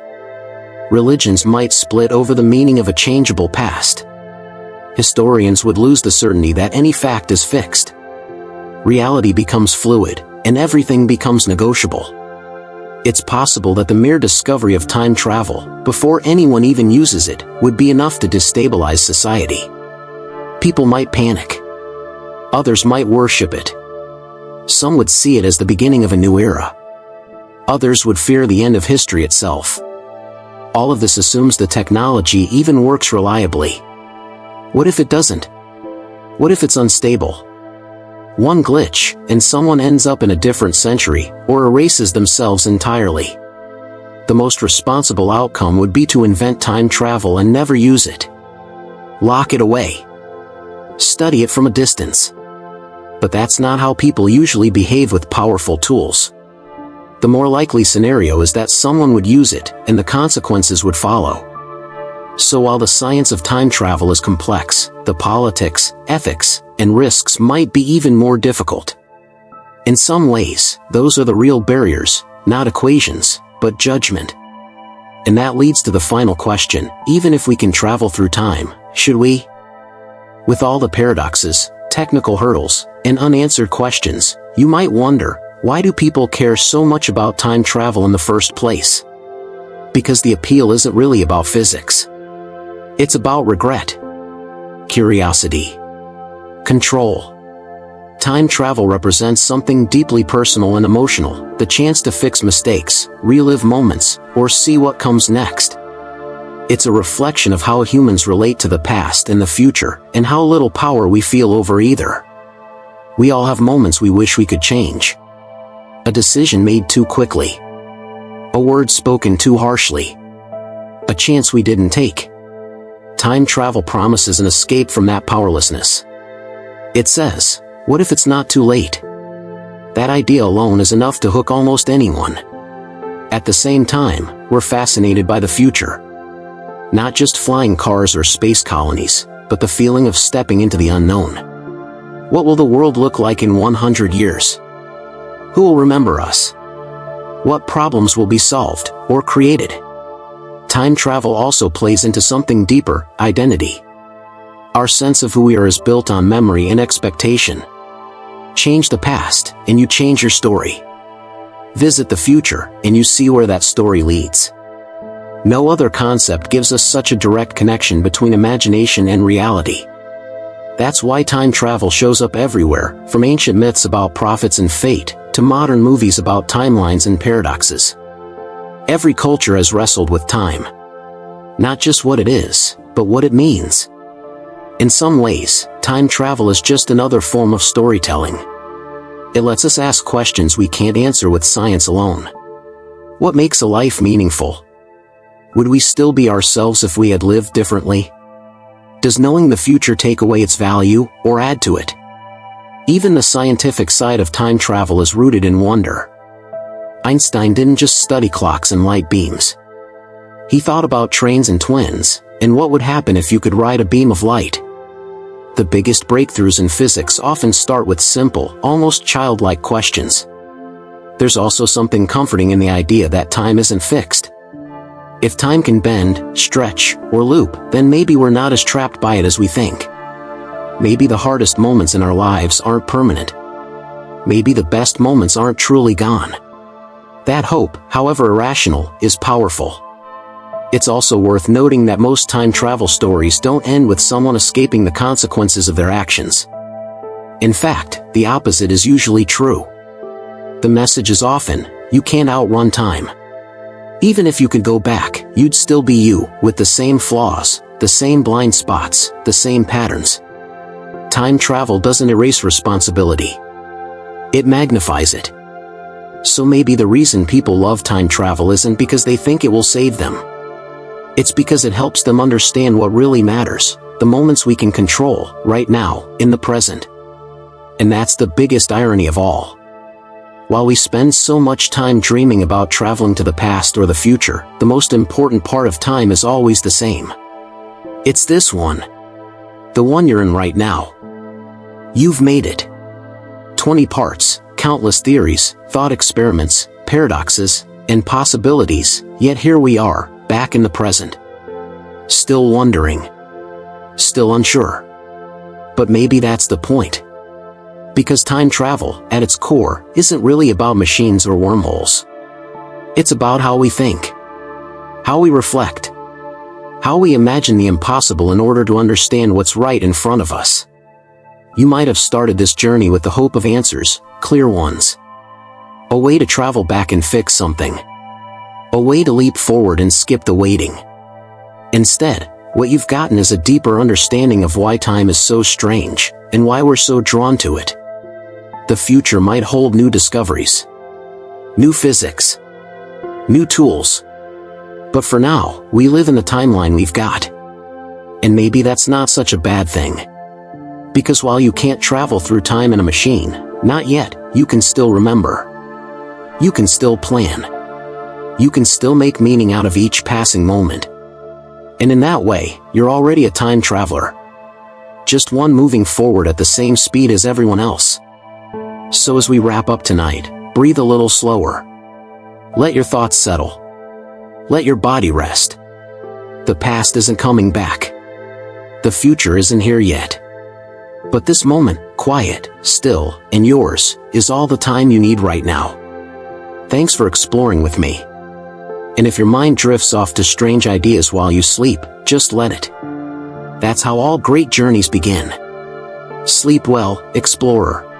Religions might split over the meaning of a changeable past. Historians would lose the certainty that any fact is fixed. Reality becomes fluid, and everything becomes negotiable. It's possible that the mere discovery of time travel, before anyone even uses it, would be enough to destabilize society. People might panic. Others might worship it. Some would see it as the beginning of a new era. Others would fear the end of history itself. All of this assumes the technology even works reliably. What if it doesn't? What if it's unstable? One glitch, and someone ends up in a different century, or erases themselves entirely. The most responsible outcome would be to invent time travel and never use it. Lock it away. Study it from a distance. But that's not how people usually behave with powerful tools. The more likely scenario is that someone would use it, and the consequences would follow. So while the science of time travel is complex, the politics, ethics, and risks might be even more difficult. In some ways, those are the real barriers, not equations, but judgment. And that leads to the final question: even if we can travel through time, should we? With all the paradoxes, technical hurdles, and unanswered questions, you might wonder, why do people care so much about time travel in the first place? Because the appeal isn't really about physics. It's about regret, curiosity, control. Time travel represents something deeply personal and emotional, the chance to fix mistakes, relive moments, or see what comes next. It's a reflection of how humans relate to the past and the future, and how little power we feel over either. We all have moments we wish we could change. A decision made too quickly. A word spoken too harshly. A chance we didn't take. Time travel promises an escape from that powerlessness. It says, what if it's not too late? That idea alone is enough to hook almost anyone. At the same time, we're fascinated by the future. Not just flying cars or space colonies, but the feeling of stepping into the unknown. What will the world look like in 100 years? Who will remember us? What problems will be solved or created? Time travel also plays into something deeper: identity. Our sense of who we are is built on memory and expectation. Change the past, and you change your story. Visit the future, and you see where that story leads. No other concept gives us such a direct connection between imagination and reality. That's why time travel shows up everywhere, from ancient myths about prophets and fate, to modern movies about timelines and paradoxes. Every culture has wrestled with time. Not just what it is, but what it means. In some ways, time travel is just another form of storytelling. It lets us ask questions we can't answer with science alone. What makes a life meaningful? Would we still be ourselves if we had lived differently? Does knowing the future take away its value, or add to it? Even the scientific side of time travel is rooted in wonder. Einstein didn't just study clocks and light beams. He thought about trains and twins, and what would happen if you could ride a beam of light. The biggest breakthroughs in physics often start with simple, almost childlike questions. There's also something comforting in the idea that time isn't fixed. If time can bend, stretch, or loop, then maybe we're not as trapped by it as we think. Maybe the hardest moments in our lives aren't permanent. Maybe the best moments aren't truly gone. That hope, however irrational, is powerful. It's also worth noting that most time travel stories don't end with someone escaping the consequences of their actions. In fact, the opposite is usually true. The message is often, you can't outrun time. Even if you could go back, you'd still be you, with the same flaws, the same blind spots, the same patterns. Time travel doesn't erase responsibility. It magnifies it. So maybe the reason people love time travel isn't because they think it will save them. It's because it helps them understand what really matters, the moments we can control, right now, in the present. And that's the biggest irony of all. While we spend so much time dreaming about traveling to the past or the future, the most important part of time is always the same. It's this one. The one you're in right now. You've made it. 20 parts, countless theories, thought experiments, paradoxes, and possibilities, yet here we are, back in the present. Still wondering. Still unsure. But maybe that's the point. Because time travel, at its core, isn't really about machines or wormholes. It's about how we think. How we reflect. How we imagine the impossible in order to understand what's right in front of us. You might have started this journey with the hope of answers, clear ones. A way to travel back and fix something. A way to leap forward and skip the waiting. Instead, what you've gotten is a deeper understanding of why time is so strange, and why we're so drawn to it. The future might hold new discoveries. New physics. New tools. But for now, we live in the timeline we've got. And maybe that's not such a bad thing. Because while you can't travel through time in a machine, not yet, you can still remember. You can still plan. You can still make meaning out of each passing moment. And in that way, you're already a time traveler. Just one moving forward at the same speed as everyone else. So as we wrap up tonight, breathe a little slower. Let your thoughts settle. Let your body rest. The past isn't coming back. The future isn't here yet. But this moment, quiet, still, and yours, is all the time you need right now. Thanks for exploring with me. And if your mind drifts off to strange ideas while you sleep, just let it. That's how all great journeys begin. Sleep well, explorer.